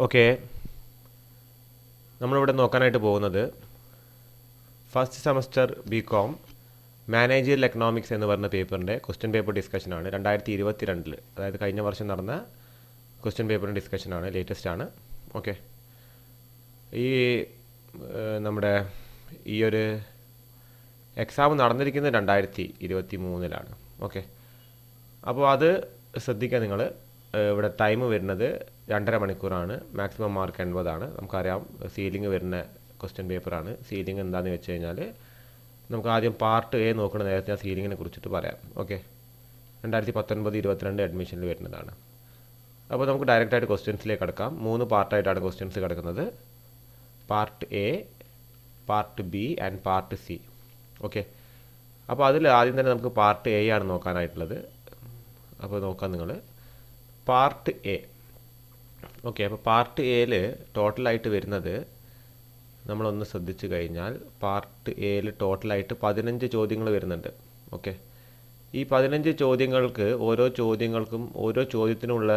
Okay, നമ്മളിവിടെ നോക്കാനായിട്ട് പോകുന്നത് first semester BCom managerial economics എന്ന് പറഞ്ഞ പേപ്പറിൻ്റെ ക്വസ്റ്റ്യൻ പേപ്പർ ഡിസ്കഷനാണ്. 2022 അതായത് കഴിഞ്ഞ വർഷം നടന്ന ക്വസ്റ്റ്യൻ പേപ്പറിൻ്റെ ഡിസ്കഷനാണ്, ലേറ്റസ്റ്റ് ആണ്. ഓക്കെ, ഈ നമ്മുടെ ഈ ഒരു എക്സാം നടന്നിരിക്കുന്നത് 2023 ഓക്കെ, അപ്പോൾ അത് ശ്രദ്ധിക്കുക നിങ്ങൾ. ഇവിടെ ടൈം വരുന്നത് 2.5 മണിക്കൂറാണ്. മാക്സിമം മാർക്ക് 80 നമുക്കറിയാം. സീലിംഗ് വരുന്ന ക്വസ്റ്റ്യൻ പേപ്പറാണ്. സീലിംഗ് എന്താണെന്ന് വെച്ച് കഴിഞ്ഞാൽ നമുക്ക് ആദ്യം പാർട്ട് എ നോക്കണം. നേരത്തെ ഞാൻ സീലിങ്ങിനെ കുറിച്ചിട്ട് പറയാം. ഓക്കെ, 2019-22 അഡ്മിഷനിൽ വരുന്നതാണ്. അപ്പോൾ നമുക്ക് ഡയറക്റ്റായിട്ട് ക്വസ്റ്റ്യൻസിലേക്ക് കിടക്കാം. 3 പാർട്ടായിട്ടാണ് ക്വസ്റ്റ്യൻസ് കിടക്കുന്നത്. Part A, part B and part C. Okay, അപ്പോൾ അതിൽ ആദ്യം തന്നെ നമുക്ക് പാർട്ട് എ ആണ് നോക്കാനായിട്ടുള്ളത്. അപ്പോൾ നോക്കാം നിങ്ങൾ പാർട്ട് എ. ഓക്കെ, അപ്പോൾ പാർട്ട് എയിൽ ടോട്ടലായിട്ട് വരുന്നത് നമ്മളൊന്ന് ശ്രദ്ധിച്ചു കഴിഞ്ഞാൽ പാർട്ട് എയിൽ ടോട്ടലായിട്ട് 15 ചോദ്യങ്ങൾ വരുന്നുണ്ട്. ഓക്കെ, ഈ 15 ചോദ്യങ്ങൾക്ക് ഓരോ ചോദ്യങ്ങൾക്കും ഓരോ ചോദ്യത്തിനുള്ള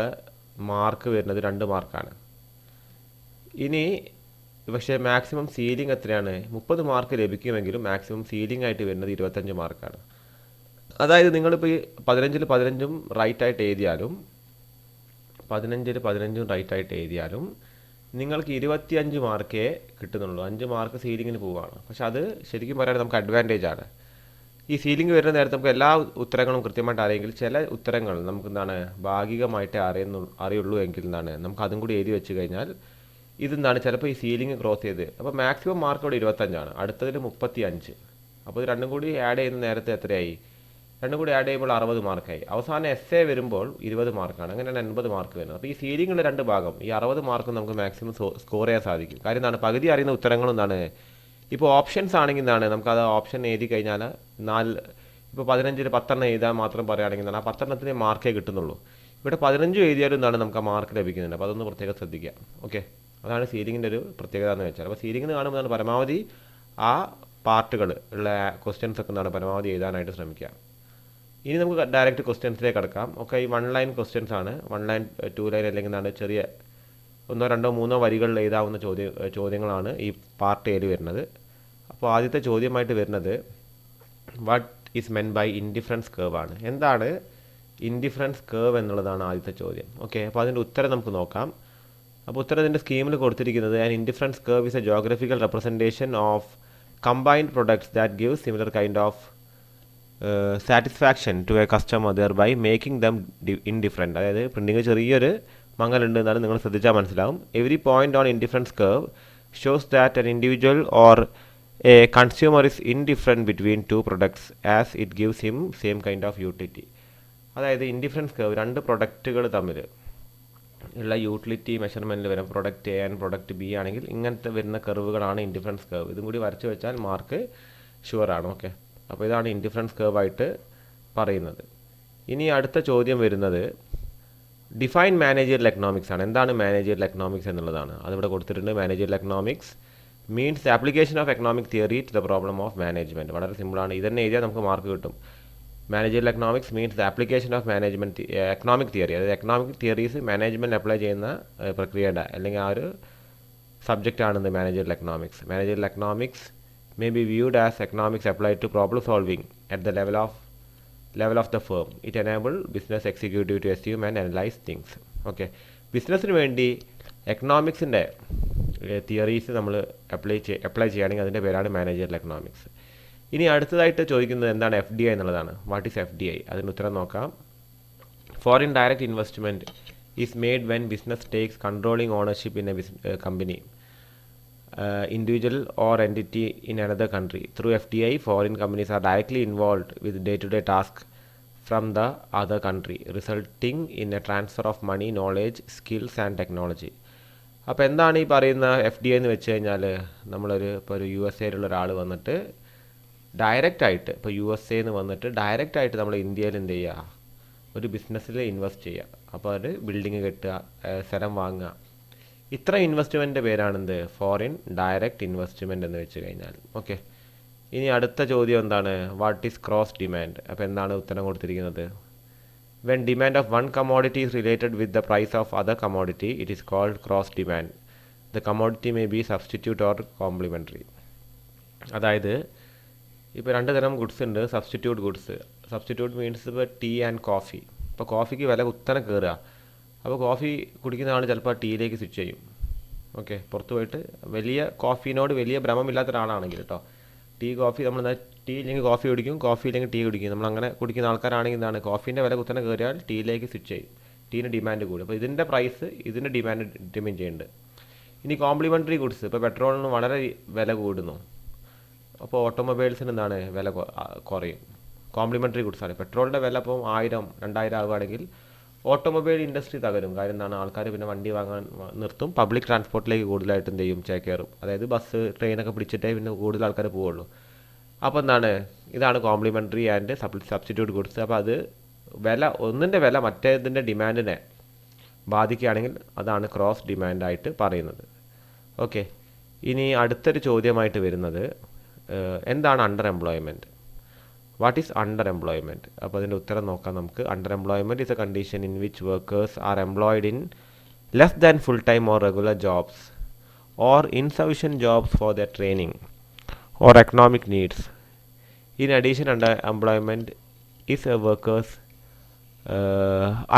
മാർക്ക് വരുന്നത് 2 മാർക്കാണ്. ഇനി പക്ഷേ മാക്സിമം സീലിംഗ് എത്രയാണ്? 30 മാർക്ക് ലഭിക്കുമെങ്കിലും മാക്സിമം സീലിംഗ് ആയിട്ട് വരുന്നത് 25 മാർക്കാണ്. അതായത് നിങ്ങളിപ്പോൾ ഈ 15-ൽ 15ഉം റൈറ്റായിട്ട് എഴുതിയാലും 15-ൽ 15ഉം റൈറ്റായിട്ട് എഴുതിയാലും നിങ്ങൾക്ക് 25 മാർക്കേ കിട്ടുന്നുള്ളൂ. 5 മാർക്ക് സീലിങ്ങിന് പോവുകയാണ്. പക്ഷെ അത് ശരിക്കും പറയുകയാണെങ്കിൽ നമുക്ക് അഡ്വാൻറ്റേജ് ആണ്. ഈ സീലിംഗ് വരുന്ന നേരത്തെ നമുക്ക് എല്ലാ ഉത്തരങ്ങളും കൃത്യമായിട്ട് അറിയെങ്കിൽ ചില ഉത്തരങ്ങൾ നമുക്ക് എന്താണ് ഭാഗികമായിട്ടേ അറിയുള്ളൂ എങ്കിൽ എന്താണ് നമുക്ക് അതും കൂടി എഴുതി വെച്ച് കഴിഞ്ഞാൽ ഇതെന്താണ് ചിലപ്പോൾ ഈ സീലിംഗ് ക്രോസ് ചെയ്ത് അപ്പോൾ മാക്സിമം മാർക്ക് ഇവിടെ 25, അടുത്തതിൽ 35. അപ്പോൾ ഇത് രണ്ടും കൂടി ആഡ് ചെയ്യുന്ന നേരത്തെ എത്രയായി? രണ്ടും കൂടി ആഡ് ചെയ്യുമ്പോൾ 60 മാർക്കായി. അവസാനം എസ്സേ വരുമ്പോൾ 20 മാർക്കാണ്. അങ്ങനെയാണ് 80 മാർക്ക് വരുന്നത്. അപ്പോൾ ഈ സീലിംഗിൻ്റെ 2 ഭാഗം ഈ 60 മാർക്ക് നമുക്ക് മാക്സിമം സ്കോർ ചെയ്യാൻ സാധിക്കും. കാര്യം എന്താണ്, പകുതി അറിയുന്ന ഉത്തരങ്ങൾ എന്താണ്, ഇപ്പോൾ ഓപ്ഷൻസ് ആണെങ്കിൽ എന്താണ് നമുക്കത് ഓപ്ഷൻ എഴുതി കഴിഞ്ഞാൽ ഇപ്പോൾ 15-ൽ 10 എഴുതാൻ മാത്രം പറയുകയാണെങ്കിൽ എന്താണ് ആ 10 മാർക്കേ കിട്ടുന്നുള്ളൂ. ഇവിടെ 15 എഴുതിയാലും എന്താണ് നമുക്ക് ആ മാർക്ക് ലഭിക്കുന്നുണ്ട്. അപ്പോൾ അതൊന്ന് പ്രത്യേകം ശ്രദ്ധിക്കുക. ഓക്കെ, അതാണ് സീലിങ്ങിൻ്റെ ഒരു പ്രത്യേകത എന്ന് വെച്ചാൽ. അപ്പോൾ സീലിങ്ങിന് കാണുമ്പോൾ പരമാവധി ആ പാർട്ടുകൾ ഉള്ള ക്വസ്റ്റ്യൻസ് ഒക്കെ എന്താണ് പരമാവധി എഴുതാനായിട്ട് ശ്രമിക്കുക. ഇനി നമുക്ക് ഡയറക്റ്റ് ക്വസ്റ്റ്യൻസിലേക്ക് കിടക്കാം. ഓക്കെ, ഈ 1 ലൈൻ ക്വസ്റ്റ്യൻസ് ആണ്. 1 ലൈൻ 2 ലൈൻ അല്ലെങ്കിൽ എന്താണ് ചെറിയ 1, 2, 3 വരികളിൽ എഴുതാവുന്ന ചോദ്യങ്ങളാണ് ഈ പാർട്ട് എയിൽ വരുന്നത്. അപ്പോൾ ആദ്യത്തെ ചോദ്യമായിട്ട് വരുന്നത് what is men by indifference curve ആണ്. എന്താണ് ഇൻഡിഫറൻസ് കർവ് എന്നുള്ളതാണ് ആദ്യത്തെ ചോദ്യം. ഓക്കെ, അപ്പോൾ അതിൻ്റെ ഉത്തരം നമുക്ക് നോക്കാം. അപ്പോൾ ഉത്തരത്തിൻ്റെ സ്കീമിൽ കൊടുത്തിരിക്കുന്നത് an indifference curve is a geographical representation of combined products that give similar kind of satisfaction to a customer thereby making them indifferent. അതായത് പ്രിൻറ്റിങ് ചെറിയൊരു മങ്ങലുണ്ട് എന്നാണ് നിങ്ങൾ ശ്രദ്ധിച്ചാൽ മനസ്സിലാവും. Every point on indifference curve shows that an individual or a consumer is indifferent between two products as it gives him same kind of utility. അതായത് indifference curve 2 പ്രൊഡക്റ്റുകൾ തമ്മിൽ ഉള്ള യൂട്ടിലിറ്റി മെഷർമെൻറ്റിൽ വരും. Product A and product B ആണെങ്കിൽ ഇങ്ങനത്തെ വരുന്ന കർവുകളാണ് indifference curve. ഇതും കൂടി വരച്ച് വെച്ചാൽ മാർക്ക് ഷുവറാണ്. ഓക്കെ, അപ്പോൾ ഇതാണ് ഇൻഡിഫറൻസ് കർവ് ആയിട്ട് പറയുന്നത്. ഇനി അടുത്ത ചോദ്യം വരുന്നത് ഡിഫൈൻ മാനേജറിയൽ എക്കണോമിക്സ് ആണ്. എന്താണ് മാനേജറിയൽ എക്കണോമിക്സ് എന്നുള്ളതാണ്. അതിവിടെ കൊടുത്തിട്ടുണ്ട്. Managerial economics means the application of economic theory to the problem of management. വളരെ സിമ്പിളാണ്. ഇതന്നെ എഴുതിയാൽ നമുക്ക് മാർക്ക് കിട്ടും. Managerial economics means the application of management economic theory. അതായത് എക്കണോമിക് തിയറീസ് മാനേജ്മെൻറ്റ് അപ്ലൈ ചെയ്യുന്ന പ്രക്രിയയുടെ അല്ലെങ്കിൽ ആ ഒരു സബ്ജക്റ്റാണ് managerial economics. Managerial economics may be viewed as economics applied to problem solving at the level of the firm. It enable business executive to assume and analyze things. Okay, ബിസിനസ്സിന് വേണ്ടി എക്കണോമിക്സിൻ്റെ theories നമ്മൾ apply ചെയ്യുകയാണെങ്കിൽ അതിൻ്റെ പേരാണ് managerial economics. ഇനി അടുത്തതായിട്ട് ചോദിക്കുന്നത് എന്താണ് FDI എന്നുള്ളതാണ്. What is FDI? അതിന് ഉത്തരം നോക്കാം. Foreign direct investment is made when business takes controlling ownership in A company, individual or entity in another country. Through FDI, foreign companies are directly involved with day-to-day tasks from the other country, resulting in a transfer of money, knowledge, skills and technology. അപ്പോൾ എന്താണ് ഈ പറയുന്ന FDI എന്ന് വെച്ച് കഴിഞ്ഞാൽ ഇപ്പോൾ ഒരു USA ഒരാൾ വന്നിട്ട് ഡയറക്റ്റായിട്ട് ഇപ്പോൾ USA വന്നിട്ട് ഡയറക്റ്റായിട്ട് നമ്മൾ ഇന്ത്യയിൽ എന്ത് ചെയ്യുക, ഒരു ബിസിനസ്സിൽ ഇൻവെസ്റ്റ് ചെയ്യുക. അപ്പോൾ അത് ബിൽഡിങ് കെട്ടുക, സ്ഥലം വാങ്ങുക, ഇത്ര ഇൻവെസ്റ്റ്മെൻറ്റിൻ്റെ പേരാണെന്ത് ഫോറിൻ ഡയറക്റ്റ് ഇൻവെസ്റ്റ്മെൻറ്റ് എന്ന് വെച്ച് കഴിഞ്ഞാൽ. ഓക്കെ, ഇനി അടുത്ത ചോദ്യം എന്താണ് വാട്ട് ഈസ് ക്രോസ് ഡിമാൻഡ്. അപ്പോൾ എന്താണ് ഉത്തരം കൊടുത്തിരിക്കുന്നത്? When demand of one commodity is related with the price of other commodity, it is called cross demand. The commodity may be substitute or complementary. അതായത് ഇപ്പോൾ രണ്ട് തരം ഗുഡ്സ് ഉണ്ട്. സബ്സ്റ്റിറ്റ്യൂട്ട് മീൻസ് ഇപ്പോൾ ടീ ആൻഡ് കോഫി. ഇപ്പോൾ കോഫിക്ക് വില കുത്തനെ കയറുക. അപ്പോൾ കോഫി കുടിക്കുന്ന ആൾ ചിലപ്പോൾ ടീയിലേക്ക് സ്വിച്ച് ചെയ്യും. ഓക്കെ, പുറത്ത് പോയിട്ട് വലിയ കോഫീനോട് വലിയ ഭ്രമമില്ലാത്ത ഒരാളാണെങ്കിൽ കേട്ടോ, കോഫി നമ്മൾ ടീ ഇല്ലെങ്കിൽ കോഫി കുടിക്കും, കോഫി ഇല്ലെങ്കിൽ ടീ കുടിക്കും. നമ്മളങ്ങനെ കുടിക്കുന്ന ആൾക്കാരാണെങ്കിൽ എന്താണ്, കോഫീൻ്റെ വില കുത്തനെ കയറിയാൽ ടീയിലേക്ക് സ്വിച്ച് ചെയ്യും. ടീന് ഡിമാൻഡ് കൂടും. അപ്പോൾ ഇതിൻ്റെ പ്രൈസ് ഇതിൻ്റെ ഡിമാൻഡ് ഡിറ്റർമിൻ ചെയ്യുന്നുണ്ട്. ഇനി കോംപ്ലിമെൻ്ററി ഗുഡ്സ്, ഇപ്പോൾ പെട്രോളിന് വളരെ വില കൂടുന്നു, അപ്പോൾ ഓട്ടോമൊബൈൽസിന് എന്താണ് വില കുറയും. കോംപ്ലിമെൻ്ററി ഗുഡ്സാണ്. പെട്രോളിൻ്റെ വില ഇപ്പോൾ 1000-2000 ആവുകയാണെങ്കിൽ ഓട്ടോമൊബൈൽ ഇൻഡസ്ട്രി തകരും. കാര്യം എന്താണ്, ആൾക്കാർ പിന്നെ വണ്ടി വാങ്ങാൻ നിർത്തും, പബ്ലിക് ട്രാൻസ്പോർട്ടിലേക്ക് കൂടുതലായിട്ട് എന്ത് ചെയ്യും, ചേക്കേറും. അതായത് ബസ് ട്രെയിനൊക്കെ പിടിച്ചിട്ടേ പിന്നെ കൂടുതൽ ആൾക്കാർ പോവുള്ളൂ. അപ്പോൾ എന്താണ്, ഇതാണ് കോംപ്ലിമെൻ്ററി ആൻഡ് സബ്സ്റ്റിറ്റ്യൂട്ട് ഗുഡ്സ്. അപ്പോൾ അത് ഒന്നിൻ്റെ വില മറ്റേതിൻ്റെ ഡിമാൻഡിനെ ബാധിക്കുകയാണെങ്കിൽ അതാണ് ക്രോസ് ഡിമാൻഡായിട്ട് പറയുന്നത്. ഓക്കെ, ഇനി അടുത്തൊരു ചോദ്യമായിട്ട് വരുന്നത് എന്താണ് under employment? What is under employment? അപ്പോൾ അതിൻ്റെ ഉത്തരം നോക്കാം നമുക്ക്. Under employment is A condition in which workers are employed in less than full time or regular jobs or insufficient jobs four there training or economic needs. In addition, underemployment is a workers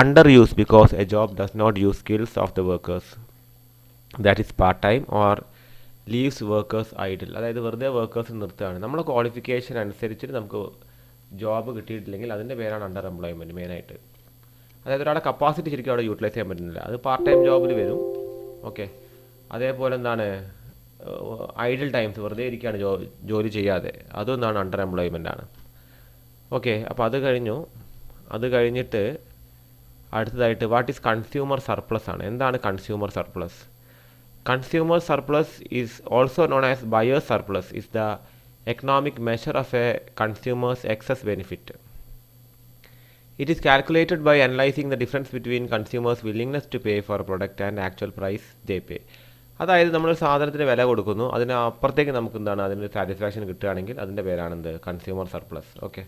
underuse because a job does not use skills of the workers, that is part time, or leaves workers idle. അതായത് വെറുതെ workers നിർത്തുകയാണ്. നമ്മളെ qualification അനുസരിച്ചിട്ട് നമുക്ക് job കിട്ടിയിട്ടില്ലെങ്കിൽ അതിൻ്റെ പേരാണ് under employment മെയിനായിട്ട്. അതായത് ഒരാളുടെ കപ്പാസിറ്റി ശരിക്കും അവിടെ യൂട്ടിലൈസ് ചെയ്യാൻ പറ്റുന്നില്ല. അത് പാർട്ട് ടൈം ജോബിൽ വരും. ഓക്കെ, അതേപോലെ എന്താണ് ഐഡിൽ ടൈംസ്, വെറുതെ ഇരിക്കുകയാണ് ജോലി ചെയ്യാതെ, അതൊന്നാണ് അണ്ടർ എംപ്ലോയ്മെൻ്റ് ആണ്. ഓക്കെ, അപ്പോൾ അത് കഴിഞ്ഞിട്ട് അടുത്തതായിട്ട് വാട്ട് ഈസ് കൺസ്യൂമർ സർപ്ലസ് ആണ്. എന്താണ് consumer surplus? Consumer surplus is also known as buyer's surplus, is the economic measure of a consumer's excess benefit. It is calculated by analyzing the difference between consumers' willingness to pay for a product and actual price they pay. അതായത് നമ്മൾ സാധനത്തിന് വില കൊടുക്കുന്നു, അതിന് അപ്പുറത്തേക്ക് നമുക്ക് എന്താണ് അതിന് സാറ്റിസ്ഫാക്ഷൻ കിട്ടുകയാണെങ്കിൽ അതിൻ്റെ പേരാണ് എന്ത്, കൺസ്യൂമർ സർപ്ലസ്. ഓക്കെ,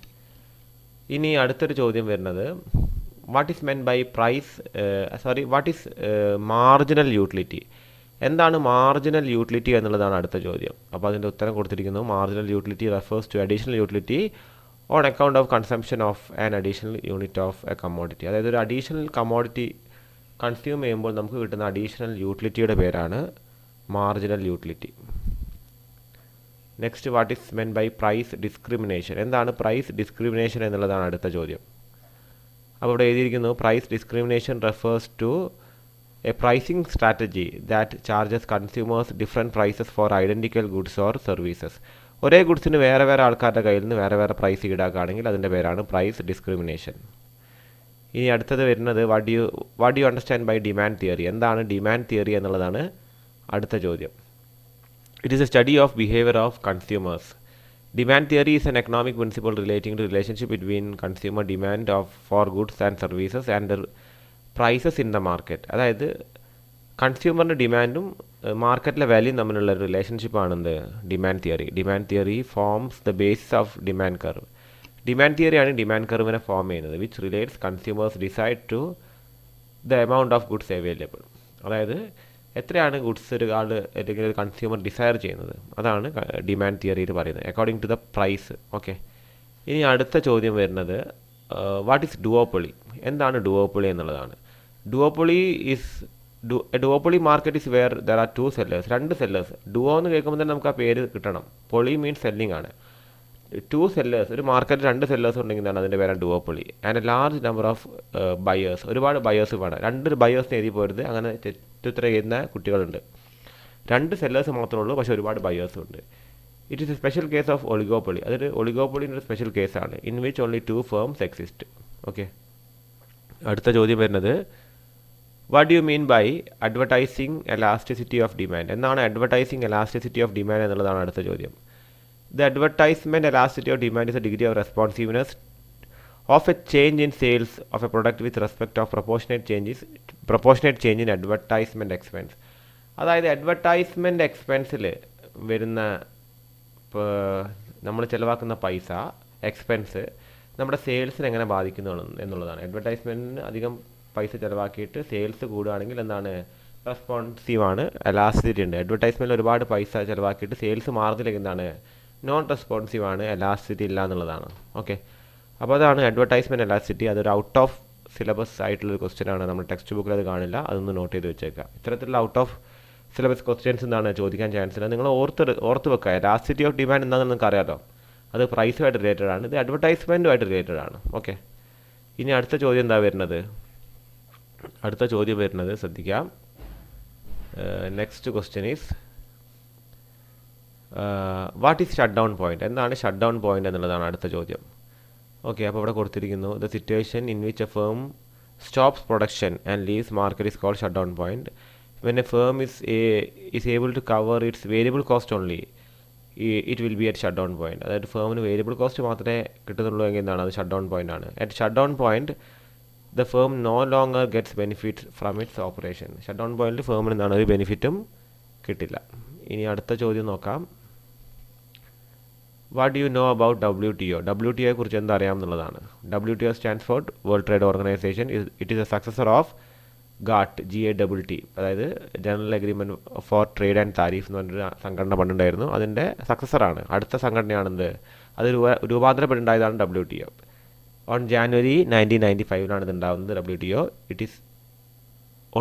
ഇനി അടുത്തൊരു ചോദ്യം വരുന്നത് what is men by what is marginal utility? എന്താണ് മാർജിനൽ യൂട്ടിലിറ്റി എന്നുള്ളതാണ് അടുത്ത ചോദ്യം. അപ്പോൾ അതിൻ്റെ ഉത്തരം കൊടുത്തിരിക്കുന്നു. Marginal utility refers to additional utility on account of consumption of an additional unit of a commodity. അതായത് ഒരു അഡീഷണൽ കമ്മോഡിറ്റി കൺസ്യൂം ചെയ്യുമ്പോൾ നമുക്ക് കിട്ടുന്ന അഡീഷണൽ യൂട്ടിലിറ്റിയുടെ പേരാണ് marginal utility. Next, what is men by price discrimination? എന്താണ് പ്രൈസ് ഡിസ്ക്രിമിനേഷൻ എന്നുള്ളതാണ് അടുത്ത ചോദ്യം. അപ്പോൾ ഇവിടെ എഴുതിയിരിക്കുന്നു price discrimination refers to a pricing strategy that charges consumers different prices for identical goods or services. ഒരേ ഗുഡ്സിന് വേറെ ആൾക്കാരുടെ കയ്യിൽ നിന്ന് വേറെ പ്രൈസ് ഈടാക്കുകയാണെങ്കിൽ അതിൻ്റെ പേരാണ് പ്രൈസ് ഡിസ്ക്രിമിനേഷൻ. ഇനി അടുത്തത് വരുന്നത് what do you understand by demand theory? എന്താണ് ഡിമാൻഡ് തിയറി എന്നുള്ളതാണ് അടുത്ത ചോദ്യം. It is a study of behaviour of consumers. Demand theory is an economic principle relating to relationship between consumer demand for goods and services and prices in the market. അതായത് കൺസ്യൂമറിൻ്റെ ഡിമാൻഡും മാർക്കറ്റിലെ വാല്യൂയും തമ്മിലുള്ള ഒരു റിലേഷൻഷിപ്പാണെന്ത്, demand theory. Demand theory forms the basis of demand curve. Demand തിയറിയാണ് demand കർവിനെ ഫോം ചെയ്യുന്നത്. Which relates consumers decide to the amount of goods available. അതായത് എത്രയാണ് ഗുഡ്സ് അല്ലെങ്കിൽ ഒരു കൺസ്യൂമർ ഡിസയർ ചെയ്യുന്നത്, അതാണ് ഡിമാൻഡ് തിയറിയിൽ പറയുന്നത്, according to the price. Okay, ഇനി അടുത്ത ചോദ്യം വരുന്നത് വാട്ട് ഈസ് ഡുവോപ്പൊളി? എന്താണ് ഡുവോപ്പൊളി എന്നുള്ളതാണ്. Duopoly market is where there are 2 sellers, 2 sellers. Duo എന്ന് കേൾക്കുമ്പോൾ തന്നെ നമുക്ക് ആ പേര് കിട്ടണം. പൊളി മീൻസ് സെല്ലിംഗ് ആണ്. 2 സെല്ലേഴ്സ്, ഒരു മാർക്കറ്റ് 2 സെല്ലേഴ്സ് ഉണ്ടെങ്കിൽ അതിൻ്റെ പേരാണ് duopoly. And a large number of buyers, ഒരുപാട് ബയേഴ്സ് വേണം. 2 ബയേഴ്സിന് എഴുതി പോരുത്, അങ്ങനെ തെറ്റുത്തര ചെയ്യുന്ന കുട്ടികളുണ്ട്. 2 സെല്ലേഴ്സ് മാത്രമേ ഉള്ളൂ, പക്ഷേ ഒരുപാട് ബയേഴ്സും ഉണ്ട്. It is a special case of oligopoly. അതൊരു ഒളിഗോപ്പൊളിൻ്റെ ഒരു സ്പെഷ്യൽ കേസാണ്, in which only 2 firms exist. Okay, അടുത്ത ചോദ്യം വരുന്നത് what do you mean by advertising elasticity of demand? എന്താണ് അഡ്വർടൈസിങ് എലാസ്റ്റിസിറ്റി ഓഫ് ഡിമാൻഡ് എന്നുള്ളതാണ് അടുത്ത ചോദ്യം. The advertisement elasticity of demand is a degree of responsiveness of a change in sales of a product with respect of proportionate change in advertisement expense. അതായത് advertisement എക്സ്പെൻസിൽ വരുന്ന നമ്മൾ ചിലവാക്കുന്ന പൈസ expense നമ്മുടെ സെയിൽസിനെ എങ്ങനെ ബാധിക്കുന്നു എന്നുള്ളതാണ്. അഡ്വർടൈസ്മെൻറ്റിന് അധികം പൈസ ചിലവാക്കിയിട്ട് സെയിൽസ് കൂടുകയാണെങ്കിൽ എന്താണ്, റെസ്പോൺസീവ് ആണ്, എലാസ്റ്റിസിറ്റി ഉണ്ട്. അഡ്വർടൈസ്മെൻറ്റിൽ ഒരുപാട് പൈസ ചിലവാക്കിയിട്ട് സെയിൽസ് മാറുന്നില്ലെങ്കിൽ എന്താണ്, നോൺ റെസ്പോൺസീവ് ആണ്, എലാസ്റ്റിസിറ്റി ഇല്ല എന്നുള്ളതാണ്. ഓക്കെ, അപ്പോൾ അതാണ് അഡ്വർടൈസ്മെൻറ്റ് എലാസ്റ്റിസിറ്റി. അതൊരു ഔട്ട് ഓഫ് സിലബസ് ആയിട്ടുള്ളൊരു ക്വസ്റ്റ്യൻ ആണ്. നമ്മൾ ടെക്സ്റ്റ് ബുക്കിൽ അത് കാണില്ല, അതൊന്ന് നോട്ട് ചെയ്ത് വെച്ചേക്കുക. ഇത്തരത്തിലുള്ള ഔട്ട് ഓഫ് സിലബസ് ക്വസ്റ്റ്യൻസ് എന്താണ് ചോദിക്കാൻ ചാൻസ് ഇല്ല. നിങ്ങൾ ഓർത്ത് വെക്കുക, എലാസ്റ്റിസിറ്റി ഓഫ് ഡിമാൻഡ് എന്താണെന്ന് നിങ്ങൾക്ക് അറിയാമല്ലോ, അത് പ്രൈസുമായിട്ട് റിലേറ്റഡ് ആണ്, ഇത് അഡ്വർടൈസ്മെൻറ്റുമായിട്ട് റിലേറ്റഡ് ആണ്. ഓക്കെ, ഇനി അടുത്ത ചോദ്യം എന്താ വരുന്നത്, ശ്രദ്ധിക്കാം. Next question is what is shut down point. എന്താണ് ഷട്ട് ഡൗൺ പോയിന്റ് എന്നുള്ളതാണ് അടുത്ത ചോദ്യം. ഓക്കെ, അപ്പോൾ ഇവിടെ കൊടുത്തിരിക്കുന്നു, the situation in which a firm stops production and leaves market is called shut down point. When a firm is able to cover its variable cost only it will be at shut down point. അതായത് ഫേമിന് variable cost മാത്രമേ കിട്ടുന്നുള്ളൂ എങ്കിൽ എന്താണ്, അത് shut down point ആണ്. At shut down point the firm no longer gets benefit from its operation. Shut down പോയിന്റിൽ ഫേമിന് എന്താണ്, ഒരു ബെനിഫിറ്റും കിട്ടില്ല. ഇനി അടുത്ത ചോദ്യം നോക്കാം. What do you know about WTO. WTO കുറിച്ച് എന്താ അറിയാമെന്നുള്ളതാണ്. WTO stands for world trade organisation. It is A successor of GATT. അതായത് general agreement for trade and tariff എന്ന് പറഞ്ഞൊരു സംഘടന പണ്ടുണ്ടായിരുന്നു, അതിൻ്റെ സക്സസറാണ്. അടുത്ത സംഘടനയാണെന്ത്, അത് രൂപാന്തരപ്പെട്ടുണ്ടായതാണ് WTO. ഓൺ ജാനുവരി 1995 ഇത് ഉണ്ടാകുന്നത്. WTO it is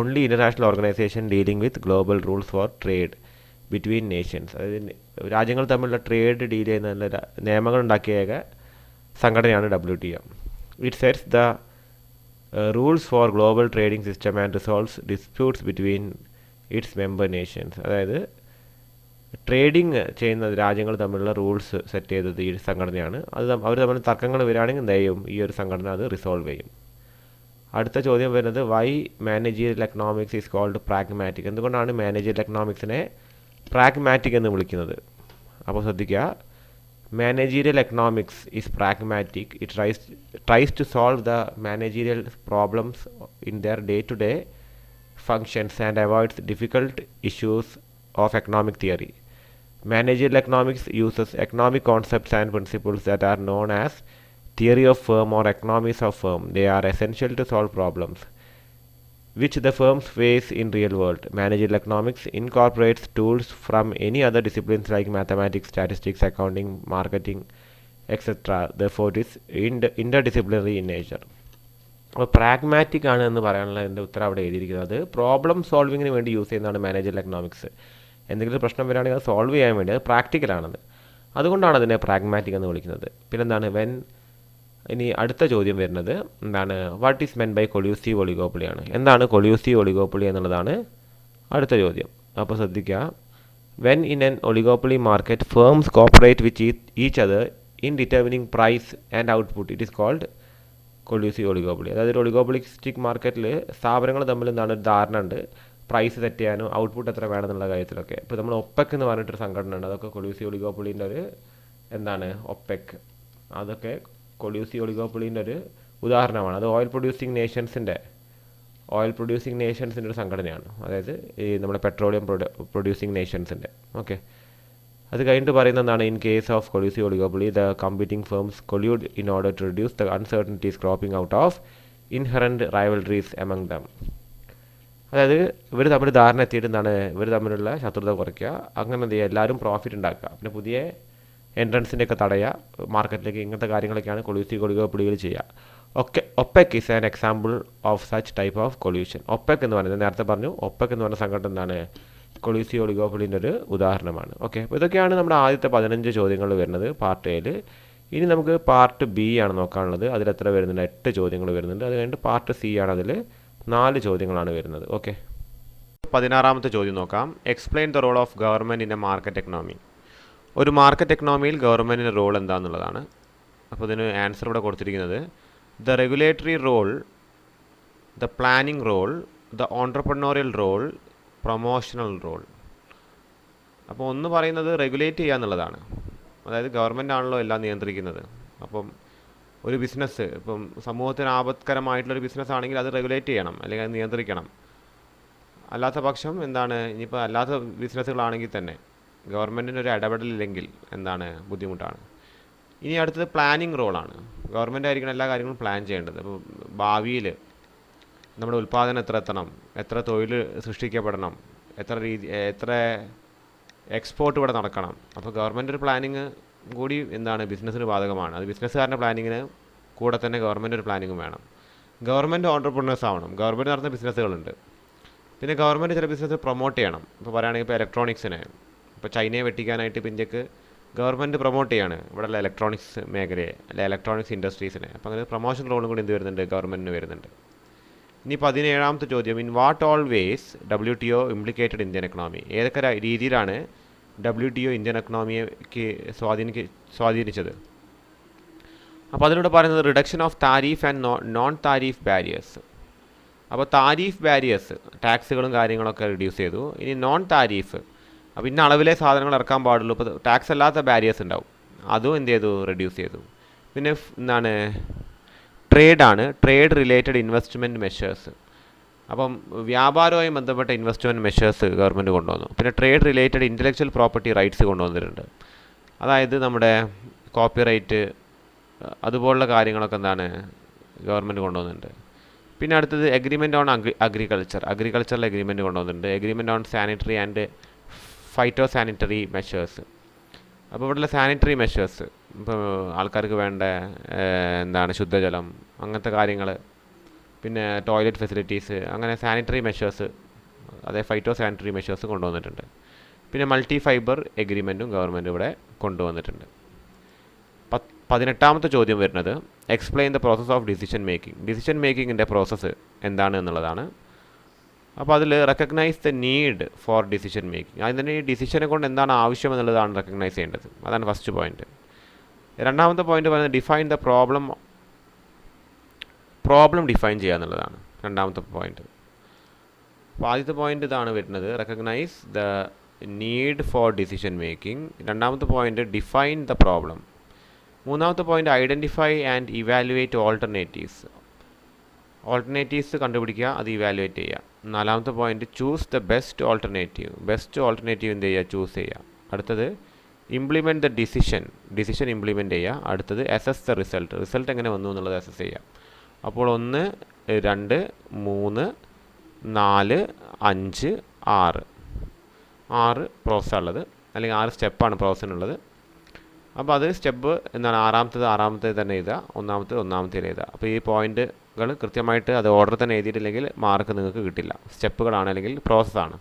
only international organisation dealing with global rules for trade between Nations. അതായത് രാജ്യങ്ങൾ തമ്മിലുള്ള ട്രേഡ് ഡീൽ ചെയ്യുന്ന നിയമങ്ങൾ ഉണ്ടാക്കിയ സംഘടനയാണ് WTO. It sets the rules for global trading system and resolves disputes between its member nations. അതായത് trading ചെയ്യുന്ന രാജ്യങ്ങൾ തമ്മിലുള്ള റൂൾസ് സെറ്റ് ചെയ്തത് ഈ സംഘടനയാണ്. അവർ തമ്മിൽ തർക്കങ്ങൾ വരികയാണെങ്കിൽ എന്ത് ചെയ്യും, ഈ ഒരു സംഘടന അത് റിസോൾവ് ചെയ്യും. അടുത്ത ചോദ്യം വരുന്നത്, why managerial economics is called pragmatic. എന്തുകൊണ്ടാണ് മാനേജീരിയൽ എക്കണോമിക്സിനെ പ്രാഗ്മാറ്റിക് എന്ന് വിളിക്കുന്നത്? അപ്പോൾ ശ്രദ്ധിക്കുക, managerial economics is pragmatic. It tries to solve the managerial problems in their day-to-day functions and avoids difficult issues of economic theory. Managerial economics uses economic concepts and principles that are known as theory of firm or economies of firm. They are essential to solve problems which the firms face in real world. Managerial economics incorporates tools from any other disciplines like mathematics, statistics, accounting, marketing, etc. Therefore it is interdisciplinary in nature. അപ്പോൾ pragmatic ആണ് എന്ന് പറയാനുള്ള എൻ്റെ ഉത്തരം അവിടെ എഴുതിയിരിക്കുന്നത്. Problem സോൾവിങ്ങിന് വേണ്ടി use ചെയ്യുന്നതാണ് മാനേജറിയൽ എക്കണോമിക്സ്. എന്തെങ്കിലും പ്രശ്നം വരികയാണെങ്കിൽ അത് സോൾവ് ചെയ്യാൻ വേണ്ടി, അത് പ്രാക്ടിക്കലാണത്. അതുകൊണ്ടാണ് അതിനെ പ്രാഗ്മാറ്റിക് എന്ന് വിളിക്കുന്നത്. പിന്നെന്താണ് ഇനി അടുത്ത ചോദ്യം വരുന്നത് എന്താണ്, what is men by collusive oligopoly ആണ്. എന്താണ് കൊല്യൂസീവ് ഒളിഗോപ്പൊളി എന്നുള്ളതാണ് അടുത്ത ചോദ്യം. അപ്പോൾ ശ്രദ്ധിക്കുക, when in an oligopoly market firms cooperate with each other in determining price and output it is called collusive oligopoly. അതായത് ഒരു ഒളിഗോപ്പൊളിസ്റ്റിക് മാർക്കറ്റിൽ സ്ഥാപനങ്ങൾ തമ്മിൽ എന്താണ് ഒരു ധാരണ ഉണ്ട്, പ്രൈസ് സെറ്റ് ചെയ്യാനും ഔട്ട്പുട്ട് എത്ര വേണമെന്നുള്ള കാര്യത്തിലൊക്കെ. ഇപ്പോൾ നമ്മൾ ഒപ്പെക് എന്ന് പറഞ്ഞിട്ടൊരു സംഘടന ഉണ്ട്, അതൊക്കെ കൊല്യൂസീവ് ഒളിഗോപ്പൊളീൻ്റെ ഒരു ഒപ്പെക്, അതൊക്കെ കൊല്യൂസീവ് ഒളിഗോപ്പൊളീൻ്റെ ഒരു ഉദാഹരണമാണ്. അത് ഓയിൽ പ്രൊഡ്യൂസിങ് നേഷൻസിൻ്റെ ഒരു സംഘടനയാണ്. അതായത് ഈ നമ്മുടെ പെട്രോളിയം പ്രൊഡ്യൂസിങ് നേഷൻസിൻ്റെ. ഓക്കെ, അത് കഴിഞ്ഞിട്ട് പറയുന്നതാണ്, in case of collusive oligopoly the competing firms collude in order to reduce the uncertainties cropping out of inherent rivalries among them. അതായത് ഇവർ തമ്മിൽ ധാരണ എത്തിയിട്ട് ഇവർ തമ്മിലുള്ള ശത്രുത കുറയ്ക്കുക, അങ്ങനെ എന്ത് ചെയ്യുക, എല്ലാവരും പ്രോഫിറ്റ് ഉണ്ടാക്കുക, പിന്നെ പുതിയ എൻട്രൻസിൻ്റെയൊക്കെ തടയുക മാർക്കറ്റിലേക്ക്. ഇങ്ങനത്തെ കാര്യങ്ങളൊക്കെയാണ് കൊല്യൂസീവ് ഒളിഗോപ്പൊളികൾ ചെയ്യുക. OPEC is an example of such type of collision. OPEC എന്ന് പറയുന്നത് നേരത്തെ പറഞ്ഞു, ഒപ്പെക് എന്ന് പറഞ്ഞ സംഘടന കൊല്യൂസീവ് ഒളിഗോപ്പൊളീൻ്റെ ഒരു ഉദാഹരണമാണ്. ഓക്കെ, അപ്പോൾ ഇതൊക്കെയാണ് നമ്മുടെ ആദ്യത്തെ 15 ചോദ്യങ്ങൾ വരുന്നത് പാർട്ട് എയിൽ. ഇനി നമുക്ക് പാർട്ട് ബി ആണ് നോക്കാനുള്ളത്. അതിലെത്ര വരുന്നുണ്ട്, 8 ചോദ്യങ്ങൾ വരുന്നുണ്ട്. അത് കഴിഞ്ഞിട്ട് പാർട്ട് സി ആണ്, അതിൽ 4 ചോദ്യങ്ങളാണ് വരുന്നത്. ഓക്കെ, 16ാമത്തെ ചോദ്യം നോക്കാം. Explain the role of government in a market economy. ഒരു മാർക്കറ്റ് എക്കണോമിയിൽ ഗവൺമെൻറ്റിൻ്റെ റോൾ എന്താണെന്നുള്ളതാണ്. അപ്പോൾ ഇതിന് ആൻസർ ഇവിടെ കൊടുത്തിരിക്കുന്നത്, the regulatory role, the planning role, the entrepreneurial role, promotional role. അപ്പോൾ ഒന്ന് പറയുന്നത് റെഗുലേറ്റ് ചെയ്യുക എന്നുള്ളതാണ്. അതായത് ഗവൺമെൻറ് ആണല്ലോ എല്ലാം നിയന്ത്രിക്കുന്നത്. അപ്പം ഒരു ബിസിനസ്, ഇപ്പം സമൂഹത്തിന് ആപത്കരമായിട്ടുള്ളൊരു ബിസിനസ് ആണെങ്കിൽ അത് റെഗുലേറ്റ് ചെയ്യണം, അല്ലെങ്കിൽ അത് നിയന്ത്രിക്കണം. അല്ലാത്ത പക്ഷം ഇനിയിപ്പോൾ അല്ലാത്ത ബിസിനസ്സുകളാണെങ്കിൽ തന്നെ ഗവൺമെൻറ്റിൻ്റെ ഒരു ഇടപെടലില്ലെങ്കിൽ ബുദ്ധിമുട്ടാണ്. ഇനി അടുത്തത് പ്ലാനിംഗ് റോളാണ്. ഗവൺമെൻറ് ആയിരിക്കണം എല്ലാ കാര്യങ്ങളും പ്ലാൻ ചെയ്യേണ്ടത്. അപ്പോൾ ഭാവിയിൽ നമ്മുടെ ഉൽപ്പാദനം എത്ര എത്തണം, എത്ര തൊഴിൽ സൃഷ്ടിക്കപ്പെടണം, എത്ര എക്സ്പോർട്ട് ഇവിടെ നടക്കണം. അപ്പോൾ ഗവൺമെൻറ് ഒരു പ്ലാനിങ് കൂടി എന്താണ് ബിസിനസ്സിന് ബാധകമാണ്. അത് ബിസിനസ്സുകാരുടെ പ്ലാനിങ്ങിന് കൂടെ തന്നെ ഗവൺമെൻറ് ഒരു പ്ലാനിങ്ങും വേണം. ഗവൺമെൻറ് ഓൺട്രപ്രണേഴ്സ് ആവണം. ഗവൺമെൻറ് നടത്തുന്ന ബിസിനസ്സുകളുണ്ട്. പിന്നെ ഗവൺമെൻറ് ചില ബിസിനസ് പ്രൊമോട്ട് ചെയ്യണം. ഇപ്പോൾ പറയുകയാണെങ്കിൽ ഇപ്പോൾ ഇലക്ട്രോണിക്സിനെ, ഇപ്പോൾ ചൈനയെ വെട്ടിക്കാനായിട്ട് ഇപ്പോൾ ഇന്ത്യക്ക് ഗവൺമെൻറ് പ്രൊമോട്ട് ചെയ്യാണ് ഇവിടെയുള്ള ഇലക്ട്രോണിക്സ് മേഖലയെ, അല്ലെ ഇലക്ട്രോണിക്സ് ഇൻഡസ്ട്രീസിനെ. അപ്പോൾ അങ്ങനെ പ്രൊമോഷൻ റോളും കൂടി എന്ത് വരുന്നുണ്ട്, ഗവൺമെൻറ്റിന് വരുന്നുണ്ട്. ഇനി 17ാമത്തെ ചോദ്യം, in what all ways WTO implicated Indian economy. ഏതൊക്കെ രീതിയിലാണ് WTO ഇന്ത്യൻ എക്കണോമിക്ക് സ്വാധീനിച്ചത്. അപ്പോൾ അതിലൂടെ പറയുന്നത് reduction of tariff and non tariff barriers. അപ്പോൾ താരീഫ് ബാരിയേഴ്സ് ടാക്സുകളും കാര്യങ്ങളൊക്കെ റിഡ്യൂസ് ചെയ്തു. ഇനി നോൺ താരീഫ്, അപ്പോൾ ഇന്ന അളവിലെ സാധനങ്ങൾ ഇറക്കാൻ പാടുള്ളൂ, ഇപ്പോൾ ടാക്സ് അല്ലാത്ത ബാരിയേഴ്സ് ഉണ്ടാവും, അതും എന്ത് ചെയ്തു, റെഡ്യൂസ് ചെയ്തു. പിന്നെ എന്താണ്, ട്രേഡ് റിലേറ്റഡ് ഇൻവെസ്റ്റ്മെൻറ്റ് മെഷേഴ്സ്. അപ്പം വ്യാപാരവുമായി ബന്ധപ്പെട്ട ഇൻവെസ്റ്റ്മെൻറ്റ് മെഷേഴ്സ് ഗവൺമെൻറ് കൊണ്ടുവന്നു. പിന്നെ trade related intellectual property rights കൊണ്ടുവന്നിട്ടുണ്ട്. അതായത് നമ്മുടെ കോപ്പിറൈറ്റ് അതുപോലുള്ള കാര്യങ്ങളൊക്കെ എന്താണ് ഗവൺമെൻറ് കൊണ്ടുവന്നിട്ടുണ്ട്. പിന്നെ അടുത്തത് എഗ്രിമെൻറ്റ് ഓൺ അഗ്രികൾച്ചറൽ എഗ്രിമെൻറ്റ് കൊണ്ടുവന്നിട്ടുണ്ട്. Agreement on sanitary and phyto sanitary measures. അപ്പോൾ ഇവിടെയുള്ള സാനിറ്ററി മെഷേഴ്സ്, ഇപ്പോൾ ആൾക്കാർക്ക് വേണ്ട എന്താണ് ശുദ്ധജലം, അങ്ങനത്തെ കാര്യങ്ങൾ, പിന്നെ ടോയ്ലറ്റ് ഫെസിലിറ്റീസ്, അങ്ങനെ സാനിറ്ററി മെഷേഴ്സ്, അതേ ഫൈറ്റോ സാനിറ്ററി മെഷേഴ്സ് കൊണ്ടുവന്നിട്ടുണ്ട്. പിന്നെ മൾട്ടി ഫൈബർ എഗ്രിമെൻറ്റും ഗവൺമെൻറ് ഇവിടെ കൊണ്ടുവന്നിട്ടുണ്ട്. 18ാമത്തെ ചോദ്യം വരുന്നത് explain the process of decision making. Decision മേക്കിങ്ങിൻ്റെ പ്രോസസ്സ് എന്താണ് എന്നുള്ളതാണ്. അപ്പോൾ അതിൽ recognise the need for decision making. അതിന് ഈ ഡിസിഷനെ കൊണ്ട് എന്താണ് ആവശ്യം എന്നുള്ളതാണ് റെക്കഗ്നൈസ് ചെയ്യേണ്ടത്. അതാണ് ഫസ്റ്റ് പോയിന്റ്. രണ്ടാമത്തെ പോയിന്റ് പറയുന്നത് ഡിഫൈൻ ദ പ്രോബ്ലം ഡിഫൈൻ ചെയ്യുക എന്നുള്ളതാണ് രണ്ടാമത്തെ പോയിന്റ്. അപ്പോൾ ആദ്യത്തെ പോയിന്റ് ഇതാണ് വരുന്നത്, recognise the need for decision making. രണ്ടാമത്തെ പോയിന്റ് ഡിഫൈൻ ദ പ്രോബ്ലം. മൂന്നാമത്തെ point identify and evaluate alternatives കണ്ടുപിടിക്കുക, അത് ഇവാലുവേറ്റ് ചെയ്യുക. നാലാമത്തെ point choose the best alternative എന്ത് ചെയ്യുക, ചൂസ് ചെയ്യുക. അടുത്തത് ഇംപ്ലിമെൻറ്റ് ദ ഡിസിഷൻ ഇംപ്ലിമെൻറ്റ് ചെയ്യുക. അടുത്തത് അസസ് ദ റിസൾട്ട് എങ്ങനെ വന്നു എന്നുള്ളത് അസസ് ചെയ്യുക. അപ്പോൾ 1, 2, 3, 4, 5, 6 പ്രോസസ്സാണ് ഉള്ളത്, അല്ലെങ്കിൽ 6 സ്റ്റെപ്പാണ് പ്രോസസ്സിനുള്ളത്. അപ്പോൾ അത് സ്റ്റെപ്പ് എന്താണ്, ആറാമത്തെ തന്നെ എഴുതുക, ഒന്നാമത്തെ എഴുതുക. അപ്പോൾ ഈ പോയിന്റുകൾ കൃത്യമായിട്ട് അത് ഓർഡർ തന്നെ എഴുതിയിട്ടില്ലെങ്കിൽ മാർക്ക് നിങ്ങൾക്ക് കിട്ടില്ല. സ്റ്റെപ്പുകളാണ് അല്ലെങ്കിൽ പ്രോസസ്സാണ്.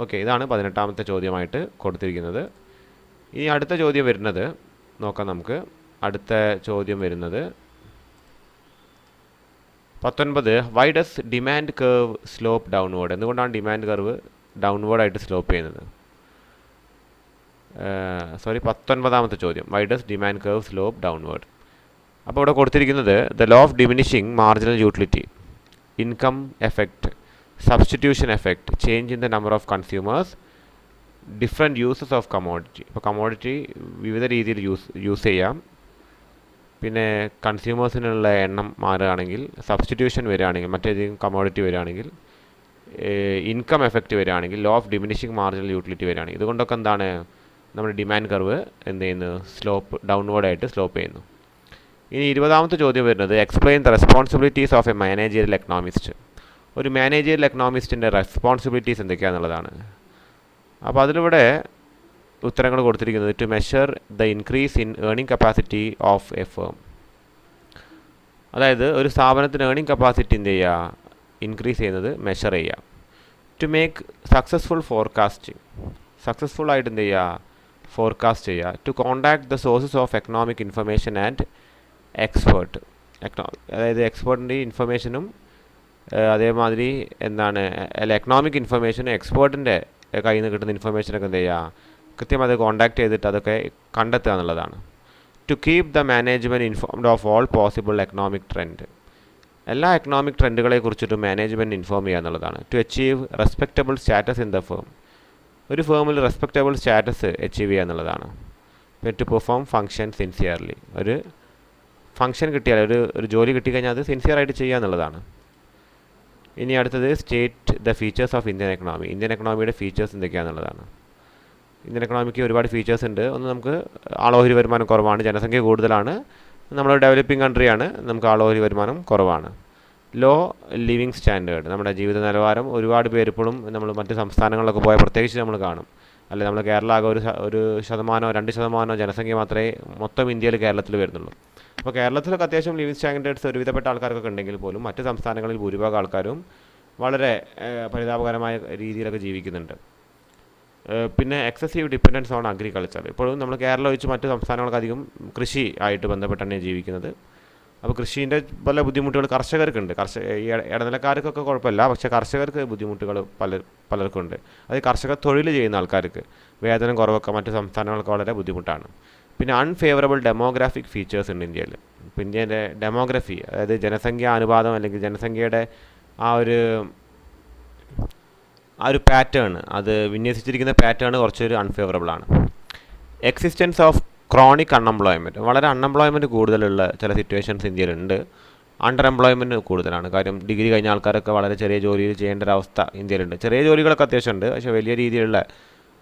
ഓക്കെ, ഇതാണ് 18ാമത്തെ ചോദ്യമായിട്ട് കൊടുത്തിരിക്കുന്നത്. ഇനി അടുത്ത ചോദ്യം വരുന്നത് നോക്കാം നമുക്ക്. അടുത്ത ചോദ്യം വരുന്നത് 19. Why does demand curve slope downward. എന്തുകൊണ്ടാണ് ഡിമാൻഡ് കർവ് ഡൗൺവേർഡായിട്ട് സ്ലോപ്പ് ചെയ്യുന്നത്? 19ാമത്തെ ചോദ്യം, why does demand curve slope downward. അപ്പോൾ ഇവിടെ കൊടുത്തിരിക്കുന്നത് the law of diminishing marginal utility, income effect, substitution effect, change in the number of consumers, different uses of commodity. ഇപ്പോൾ commodity വിവിധ രീതിയിൽ use ചെയ്യാം. പിന്നെ കൺസ്യൂമേഴ്സിനുള്ള എണ്ണം മാറുകയാണെങ്കിൽ, സബ്സ്റ്റിറ്റ്യൂഷൻ വരികയാണെങ്കിൽ, മറ്റേതെങ്കിലും കമോഡിറ്റി വരികയാണെങ്കിൽ, ഇൻകം എഫക്റ്റ് വരികയാണെങ്കിൽ, law of diminishing marginal utility വരികയാണെങ്കിൽ, ഇതുകൊണ്ടൊക്കെ എന്താണ് നമ്മുടെ ഡിമാൻഡ് കർവ് എന്ത് ചെയ്യുന്നു, ഡൗൺവേർഡായിട്ട് സ്ലോപ്പ് ചെയ്യുന്നു. ഇനി 20ാമത്തെ ചോദ്യം വരുന്നത് explain the responsibilities of a managerial economist. ഒരു മാനേജറിയൽ എക്കണോമിസ്റ്റിൻ്റെ റെസ്പോൺസിബിലിറ്റീസ് എന്തൊക്കെയാണെന്നുള്ളതാണ്. അപ്പോൾ അതിലൂടെ ഉത്തരങ്ങൾ കൊടുത്തിരിക്കുന്നത് to measure the increase in earning capacity of a firm. അതായത് ഒരു സ്ഥാപനത്തിന് ഏർണിംഗ് കപ്പാസിറ്റി എന്ത് ചെയ്യുക, ഇൻക്രീസ് ചെയ്യുന്നത് മെഷർ ചെയ്യുക. ടു മേക്ക് സക്സസ്ഫുൾ ആയിട്ട് എന്ത് ചെയ്യുക, ഫോർകാസ്റ്റ് ചെയ്യുക. To contact the sources of economic information and expert. അതായത് എക്സ്പേർട്ടിൻ്റെ ഇൻഫർമേഷനും അതേമാതിരി എന്താണ് എക്കണോമിക് ഇൻഫർമേഷനും എക്സ്പേർട്ടിൻ്റെ കയ്യിൽ നിന്ന് കിട്ടുന്ന ഇൻഫർമേഷനൊക്കെ എന്ത് ചെയ്യുക, കൃത്യമായി അത് കോണ്ടാക്ട് ചെയ്തിട്ട് അതൊക്കെ കണ്ടെത്തുക എന്നുള്ളതാണ്. To keep the management informed of all possible economic trend. എല്ലാ എക്കണോമിക് ട്രെൻഡുകളെ കുറിച്ചിട്ട് മാനേജ്മെൻറ്റ് ഇൻഫോം ചെയ്യുക എന്നുള്ളതാണ്. To achieve respectable status in the firm. ഒരു ഫേമിൽ റെസ്പെക്റ്റബിൾ സ്റ്റാറ്റസ് അച്ചീവ് ചെയ്യുക എന്നുള്ളതാണ്. പിന്നെ ടു പെർഫോം ഫങ്ഷൻ സിൻസിയർലി. ഒരു ഫങ്ഷൻ കിട്ടിയാൽ, ഒരു ജോലി കിട്ടിക്കഴിഞ്ഞാൽ അത് സിൻസിയറായിട്ട് ചെയ്യുക എന്നുള്ളതാണ്. ഇനി അടുത്തത് state the features of Indian economy. Indian എക്കണോമിയുടെ ഫീച്ചേഴ്സ് എന്തൊക്കെയാണെന്നുള്ളതാണ്. ഇന്ത്യൻ എക്കണോമിക്ക് ഒരുപാട് ഫീച്ചേഴ്സ് ഉണ്ട്. ഒന്ന്, നമുക്ക് ആളോഹരി വരുമാനം കുറവാണ്, ജനസംഖ്യ കൂടുതലാണ്, നമ്മൾ ഡെവലപ്പിംഗ് കൺട്രിയാണ്, നമുക്ക് ആളോഹരി വരുമാനം കുറവാണ്. ലോ ലിവിങ് സ്റ്റാൻഡേർഡ്, നമ്മുടെ ജീവിത നിലവാരം ഒരുപാട് പേര് ഇപ്പോഴും നമ്മൾ മറ്റ് സംസ്ഥാനങ്ങളിലൊക്കെ പോയാൽ പ്രത്യേകിച്ച് നമ്മൾ കാണും. അല്ലെ നമ്മൾ കേരളം ആകെ ഒരു ശതമാനമോ 2% ജനസംഖ്യ മാത്രമേ മൊത്തം ഇന്ത്യയിൽ കേരളത്തിൽ വരുന്നുള്ളൂ. അപ്പോൾ കേരളത്തിലൊക്കെ അത്യാവശ്യം ലിവിങ് സ്റ്റാൻഡേർഡ്സ് ഒരുവിധപ്പെട്ട ആൾക്കാർക്കൊക്കെ ഉണ്ടെങ്കിൽ പോലും മറ്റ് സംസ്ഥാനങ്ങളിൽ ഭൂരിഭാഗം ആൾക്കാരും വളരെ പരിതാപകരമായ രീതിയിലൊക്കെ ജീവിക്കുന്നുണ്ട്. പിന്നെ എക്സസീവ് ഡിപ്പെൻഡൻസ് ഓൺ അഗ്രികൾച്ചർ, ഇപ്പോഴും നമ്മൾ കേരളം ഒഴിച്ച് മറ്റ് സംസ്ഥാനങ്ങൾക്ക് അധികം കൃഷി ആയിട്ട് ബന്ധപ്പെട്ടാണ് ജീവിക്കുന്നത്. അപ്പോൾ കൃഷീൻ്റെ പല ബുദ്ധിമുട്ടുകൾ കർഷകർക്കുണ്ട്. ഈ ഇടനിലക്കാർക്കൊക്കെ കുഴപ്പമില്ല, പക്ഷേ കർഷകർക്ക് ബുദ്ധിമുട്ടുകൾ പലർക്കും ഉണ്ട്. അത് കർഷക തൊഴിൽ ചെയ്യുന്ന ആൾക്കാർക്ക് വേതനം കുറവൊക്കെ മറ്റ് സംസ്ഥാനങ്ങൾക്ക് വളരെ ബുദ്ധിമുട്ടാണ്. പിന്നെ അൺഫേവറബിൾ ഡെമോഗ്രാഫിക് ഫീച്ചേഴ്സ് ഉണ്ട് ഇന്ത്യയിൽ. ഇപ്പോൾ ഇന്ത്യൻ്റെ ഡെമോഗ്രഫി, അതായത് ജനസംഖ്യാ അനുപാതം അല്ലെങ്കിൽ ജനസംഖ്യയുടെ ആ ഒരു പാറ്റേൺ, അത് വിന്യസിച്ചിരിക്കുന്ന പാറ്റേൺ കുറച്ചൊരു അൺഫേവറബിളാണ്. എക്സിസ്റ്റൻസ് ഓഫ് ക്രോണിക് അൺഎംപ്ലോയ്മെൻറ്റ്, വളരെ അൺഎംപ്ലോയ്മെൻറ്റ് കൂടുതലുള്ള ചില സിറ്റുവേഷൻസ് ഇന്ത്യയിലുണ്ട്. അണ്ടർ എംപ്ലോയ്മെൻറ്റ് കൂടുതലാണ്. കാര്യം ഡിഗ്രി കഴിഞ്ഞ ആൾക്കാരൊക്കെ വളരെ ചെറിയ ജോലിയിൽ ചെയ്യേണ്ട ഒരവസ്ഥ ഇന്ത്യയിലുണ്ട്. ചെറിയ ജോലികളൊക്കെ അത്യാവശ്യമുണ്ട്, പക്ഷേ വലിയ രീതിയിലുള്ള,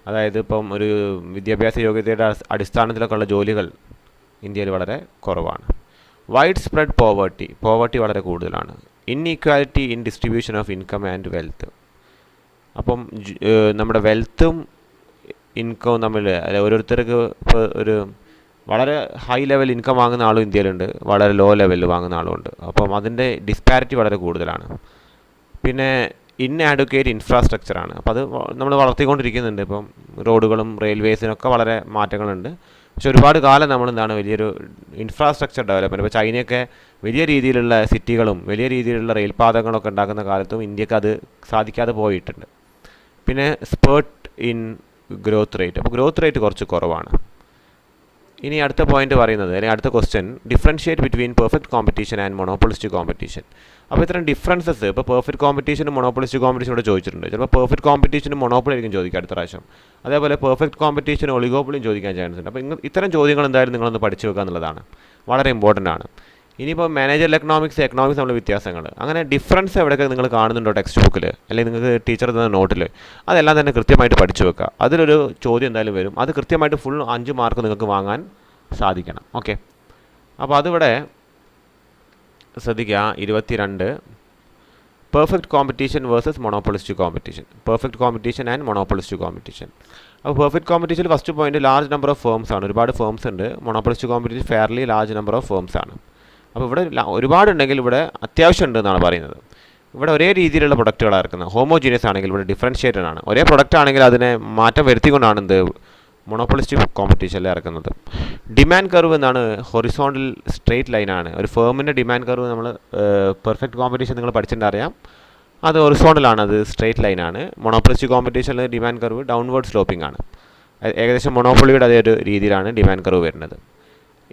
അതായത് ഇപ്പം ഒരു വിദ്യാഭ്യാസ യോഗ്യതയുടെ അടിസ്ഥാനത്തിലൊക്കെ ഉള്ള ജോലികൾ ഇന്ത്യയിൽ വളരെ കുറവാണ്. വൈഡ് സ്പ്രെഡ് പോവർട്ടി വളരെ കൂടുതലാണ്. Inequality in distribution of income and wealth, അപ്പം നമ്മുടെ വെൽത്തും ഇൻകവും തമ്മിൽ, അതായത് ഓരോരുത്തർക്ക് ഇപ്പോൾ ഒരു വളരെ ഹൈ ലെവൽ ഇൻകം വാങ്ങുന്ന ആളും ഇന്ത്യയിലുണ്ട്, വളരെ ലോ ലെവലിൽ വാങ്ങുന്ന ആളുമുണ്ട്. അപ്പം അതിൻ്റെ ഡിസ്പാരിറ്റി വളരെ കൂടുതലാണ്. പിന്നെ ഇൻആഡ്വക്കേറ്റ് ഇൻഫ്രാസ്ട്രക്ചറാണ്. അപ്പോൾ അത് നമ്മൾ വളർത്തിക്കൊണ്ടിരിക്കുന്നുണ്ട്. ഇപ്പം റോഡുകളും റെയിൽവേസിനൊക്കെ വളരെ മാറ്റങ്ങളുണ്ട്. പക്ഷെ ഒരുപാട് കാലം നമ്മൾ വലിയൊരു ഇൻഫ്രാസ്ട്രക്ചർ ഡെവലപ്മെൻറ്റ്, ഇപ്പോൾ ചൈനയൊക്കെ വലിയ രീതിയിലുള്ള സിറ്റികളും വലിയ രീതിയിലുള്ള റെയിൽപാതകളൊക്കെ ഉണ്ടാക്കുന്ന കാലത്തും ഇന്ത്യക്ക് അത് സാധിക്കാതെ പോയിട്ടുണ്ട്. പിന്നെ സ്പേർട്ട് ഇൻ ഗ്രോത്ത് റേറ്റ്, അപ്പോൾ ഗ്രോത്ത് റേറ്റ് കുറച്ച് കുറവാണ്. ഇനി അടുത്ത പോയിന്റ് പറയുന്നത്, അല്ലെങ്കിൽ അടുത്ത question, differentiate between perfect competition and monopolistic competition. അപ്പോൾ ഇത്തരം ഡിഫറൻസസ്, ഇപ്പോൾ പെർഫെക്റ്റ് കോമ്പറ്റീഷനും മൊണോപ്പൊളിസ്റ്റിക് കോമ്പറ്റീഷൻ ഇവിടെ ചോദിച്ചിട്ടുണ്ട്. ചിലപ്പോൾ പെർഫെക്റ്റ് കോമ്പറ്റീഷനും മൊണോപ്പൊളി ആയിരിക്കും ചോദിക്കുക അടുത്ത പ്രാവശ്യം. അതേപോലെ പെർഫെക്റ്റ് കോമ്പറ്റീഷനും ഒളിഗോപ്പൊളിയും ചോദിക്കാൻ ചാൻസ് ഉണ്ട്. അപ്പോൾ ഇത്തരം ചോദ്യങ്ങൾ എന്തായാലും നിങ്ങളൊന്ന് പഠിച്ചു വെക്കുക എന്നുള്ളതാണ്, വളരെ ഇമ്പോർട്ടൻ്റ് ആണ്. ഇനിയിപ്പോൾ മാനേജറിയൽ എക്കണോമിക്സ് തമ്മിലുള്ള വ്യത്യാസങ്ങൾ, അങ്ങനെ ഡിഫറൻസ് എവിടെയൊക്കെ നിങ്ങൾ കാണുന്നുണ്ടോ ടെക്സ്റ്റ് ബുക്കിൽ അല്ലെങ്കിൽ നിങ്ങൾക്ക് ടീച്ചർ തന്ന നോട്ടിൽ, അതെല്ലാം തന്നെ കൃത്യമായിട്ട് പഠിച്ചു വെക്കുക. അതിലൊരു ചോദ്യം എന്തായാലും വരും, അത് കൃത്യമായിട്ട് ഫുൾ 5 മാർക്ക് നിങ്ങൾക്ക് വാങ്ങാൻ സാധിക്കണം. ഓക്കെ, അപ്പോൾ അതിവിടെ ശ്രദ്ധിക്കുക. 22 perfect competition versus monopolistic competition, perfect competition and monopolistic competition. അപ്പോൾ പെർഫെക്റ്റ് കോമ്പറ്റീഷനിൽ first point large number of firms ആണ്, ഒരുപാട് ഫേംസ് ഉണ്ട്. Monopolistic competition fairly large number of firms ആണ്. അപ്പോൾ ഇവിടെ ഒരുപാടുണ്ടെങ്കിൽ ഇവിടെ അത്യാവശ്യം ഉണ്ട് എന്നാണ് പറയുന്നത്. ഇവിടെ ഒരേ രീതിയിലുള്ള പ്രൊഡക്റ്റുകളാണ് ഇറക്കുന്നത്. ഹോമോജീനിയസ് ആണെങ്കിൽ ഇവിടെ ഡിഫറൻഷിയേറ്റഡ് ആണ്. ഒരേ പ്രൊഡക്റ്റ് ആണെങ്കിൽ അതിനെ മാറ്റം വരുത്തിക്കൊണ്ടാണ് എന്ത് മൊണോപ്പൊളിസ്റ്റിക് കോമ്പറ്റീഷനിൽ ഇറക്കുന്നത്. ഡിമാൻഡ് കർവ് എന്നാണ്, ഹൊറിസോണ്ടൽ സ്ട്രെയിറ്റ് ലൈനാണ്. ഒരു ഫേമിൻ്റെ ഡിമാൻഡ് കർവ് നമ്മൾ പെർഫെക്റ്റ് കോമ്പറ്റീഷൻ നിങ്ങൾ പഠിച്ചിട്ടുണ്ടറിയാം, അത് ഹൊറിസോണ്ടലാണ്, അത് സ്ട്രെയിറ്റ് ലൈനാണ്. മൊണോപ്പൊളിസ്റ്റിക് കോമ്പറ്റീഷനിൽ ഡിമാൻഡ് കർവ് ഡൗൺവേർഡ് സ്ലോപ്പിംഗ് ആണ്. ഏകദേശം മൊണോപ്പൊളിയുടെ അതേ ഒരു രീതിയിലാണ് ഡിമാൻഡ് കർവ് വരുന്നത്.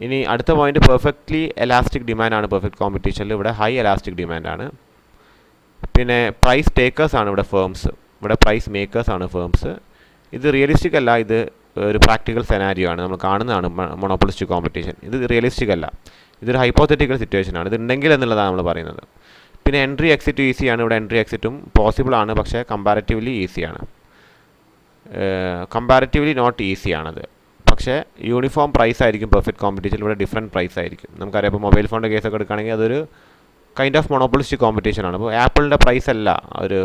ഇനി അടുത്ത പോയിന്റ്, പെർഫെക്റ്റ്ലി എലാസ്റ്റിക് ഡിമാൻഡാണ് പെർഫെക്റ്റ് കോമ്പറ്റീഷനിൽ, ഇവിടെ ഹൈ എലാസ്റ്റിക് ഡിമാൻഡാണ്. പിന്നെ പ്രൈസ് ടേക്കേഴ്സ് ആണ് ഇവിടെ ഫേംസ്, ഇവിടെ പ്രൈസ് മേക്കേഴ്സ് ആണ് ഫേംസ്. ഇത് റിയലിസ്റ്റിക് അല്ല, ഇത് ഒരു പ്രാക്ടിക്കൽ സെനാരിയോ ആണ്, നമ്മൾ കാണുന്നതാണ് മൊണോപ്പൊളിസ്റ്റിക് കോമ്പറ്റീഷൻ. ഇത് റിയലിസ്റ്റിക് അല്ല, ഇതൊരു ഹൈപ്പോത്തറ്റിക്കൽ സിറ്റുവേഷൻ ആണ്, ഇത് ഉണ്ടെങ്കിൽ എന്നുള്ളതാണ് നമ്മൾ പറയുന്നത്. പിന്നെ എൻട്രി എക്സിറ്റ് ഈസിയാണ്, ഇവിടെ എൻട്രി എക്സിറ്റും പോസിബിൾ ആണ്, പക്ഷേ കമ്പാരിറ്റീവ്ലി ഈസിയാണ്, കമ്പാരിറ്റീവ്ലി നോട്ട് ഈസിയാണത്. പക്ഷേ യൂണിഫോം പ്രൈസ് ആയിരിക്കും പെർഫെക്റ്റ് കോമ്പറ്റീഷൻ, ഇവിടെ ഡിഫറെൻറ്റ് പ്രൈസ് ആയിരിക്കും. നമുക്കറിയാം, ഇപ്പോൾ മൊബൈൽ ഫോണിൻ്റെ കേസൊക്കെ എടുക്കുകയാണെങ്കിൽ അതൊരു കൈൻഡ് ഓഫ് മൊണോപ്പൊളിസ്റ്റിക് കോമ്പറ്റീഷൻ ആണ്. അപ്പോൾ ആപ്പിളിൻ്റെ പ്രൈസ് അല്ല ഒരു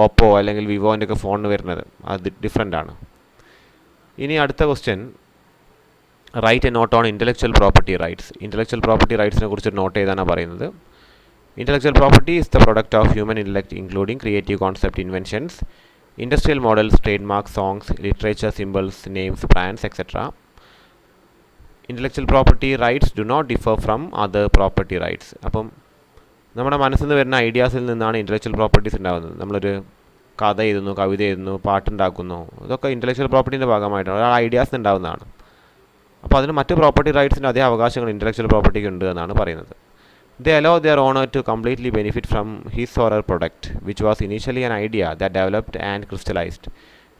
ഓപ്പോ അല്ലെങ്കിൽ വിവോൻ്റെ ഒക്കെ ഫോണിന് വരുന്നത്, അത് ഡിഫറെൻ്റ് ആണ്. ഇനി അടുത്ത question, write a note on intellectual property rights. Intellectual property റൈറ്റ്സിനെ കുറിച്ച് നോട്ട് ചെയ്താണ് പറയുന്നത്. Intellectual property is the product of human intellect including creative concept inventions, industrial models, trademarks, songs, literature, symbols, names, brands, etc. Intellectual property rights do not differ from other property rights. അപ്പം നമ്മുടെ മനസ്സിൽ നിന്ന് വരുന്ന ഐഡിയാസിൽ നിന്നാണ് intellectual properties ഉണ്ടാകുന്നത്. നമ്മളൊരു കഥ എഴുതുന്നു, കവിത എഴുതുന്നു, പാട്ടുണ്ടാക്കുന്നു, ഇതൊക്കെ ഇൻ്റലക്ച്വൽ പ്രോപ്പർട്ടീൻ്റെ ഭാഗമായിട്ടാണ്, ഒരാൾ ഐഡിയാസ് ഉണ്ടാകുന്നതാണ്. അപ്പോൾ അതിന് മറ്റ് പ്രോപ്പർട്ടി റൈറ്റ്സിൻ്റെ അതേ അവകാശങ്ങൾ ഇൻ്റലക്ച്വൽ പ്രോപ്പർട്ടിക്ക് ഉണ്ട് എന്നാണ് പറയുന്നത്. They allow their owner to completely benefit from his or her product, which was initially an idea that developed and crystallized.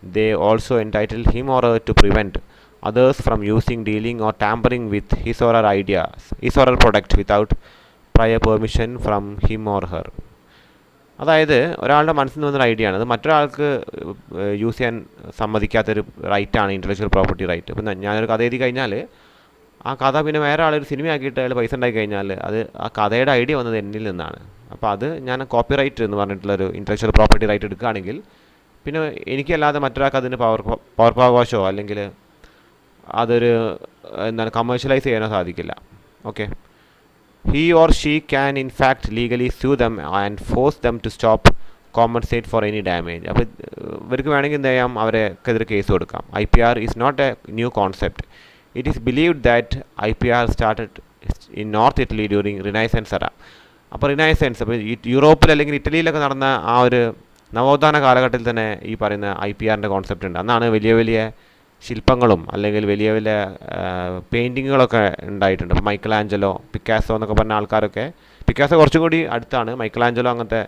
They also entitle him or her to prevent others from using, dealing or tampering with his or her ideas, his or her product without prior permission from him or her. അതായത് ഒരാളുടെ മനസ്സിൽ നിന്നൊരു idea ആണ്, അത് മറ്റൊരാൾക്ക് use ചെയ്യാൻ സമ്മതിക്കാത്തൊരു റൈറ്റാണ് intellectual property right. ഇപ്പം ഞാനൊരു കഥ എഴുതി കഴിഞ്ഞാൽ ആ കഥ പിന്നെ വേറെ ആളൊരു സിനിമയാക്കിയിട്ട് അയാൾ പൈസ ഉണ്ടാക്കി കഴിഞ്ഞാൽ അത് ആ കഥയുടെ ഐഡിയ വന്നത് എന്നിൽ നിന്നാണ്. അപ്പോൾ അത് ഞാൻ കോപ്പി റൈറ്റ് എന്ന് പറഞ്ഞിട്ടുള്ളൊരു ഇൻ്റലക്ച്വൽ പ്രോപ്പർട്ടി റൈറ്റ് എടുക്കുകയാണെങ്കിൽ പിന്നെ എനിക്കല്ലാതെ മറ്റൊരാൾക്ക് അതിന് പകർപ്പവകാശമോ അല്ലെങ്കിൽ അതൊരു എന്താണ് കമേഴ്ഷ്യലൈസ് ചെയ്യാനോ സാധിക്കില്ല. Okay, he or she can in fact legally sue them and force them to stop compensate for any damage. അപ്പോൾ ഇവർക്ക് വേണമെങ്കിൽ എന്ത് ചെയ്യാം, അവരെക്കെതിരെ കേസ് കൊടുക്കാം. IPR is not a new concept. It is believed that IPR started in North Italy during Renaissance era. അപ്പോൾ renaissance, അപ്പോൾ യൂറോപ്പിൽ അല്ലെങ്കിൽ ഇറ്റലിയിലൊക്കെ നടന്ന ആ ഒരു നവോത്ഥാന കാലഘട്ടത്തിൽ തന്നെ ഈ പറയുന്ന IPR കോൺസെപ്റ്റ് ഉണ്ട്. അന്നാണ് വലിയ വലിയ ശില്പങ്ങളും അല്ലെങ്കിൽ വലിയ വലിയ പെയിൻറ്റിങ്ങുകളൊക്കെ ഉണ്ടായിട്ടുണ്ട്. അപ്പോൾ മൈക്കലാഞ്ചലോ, പിക്കാസോ എന്നൊക്കെ പറഞ്ഞ ആൾക്കാരൊക്കെ, പിക്കാസോ കുറച്ചും കൂടി അടുത്താണ്, മൈക്കലാഞ്ചലോ അങ്ങനത്തെ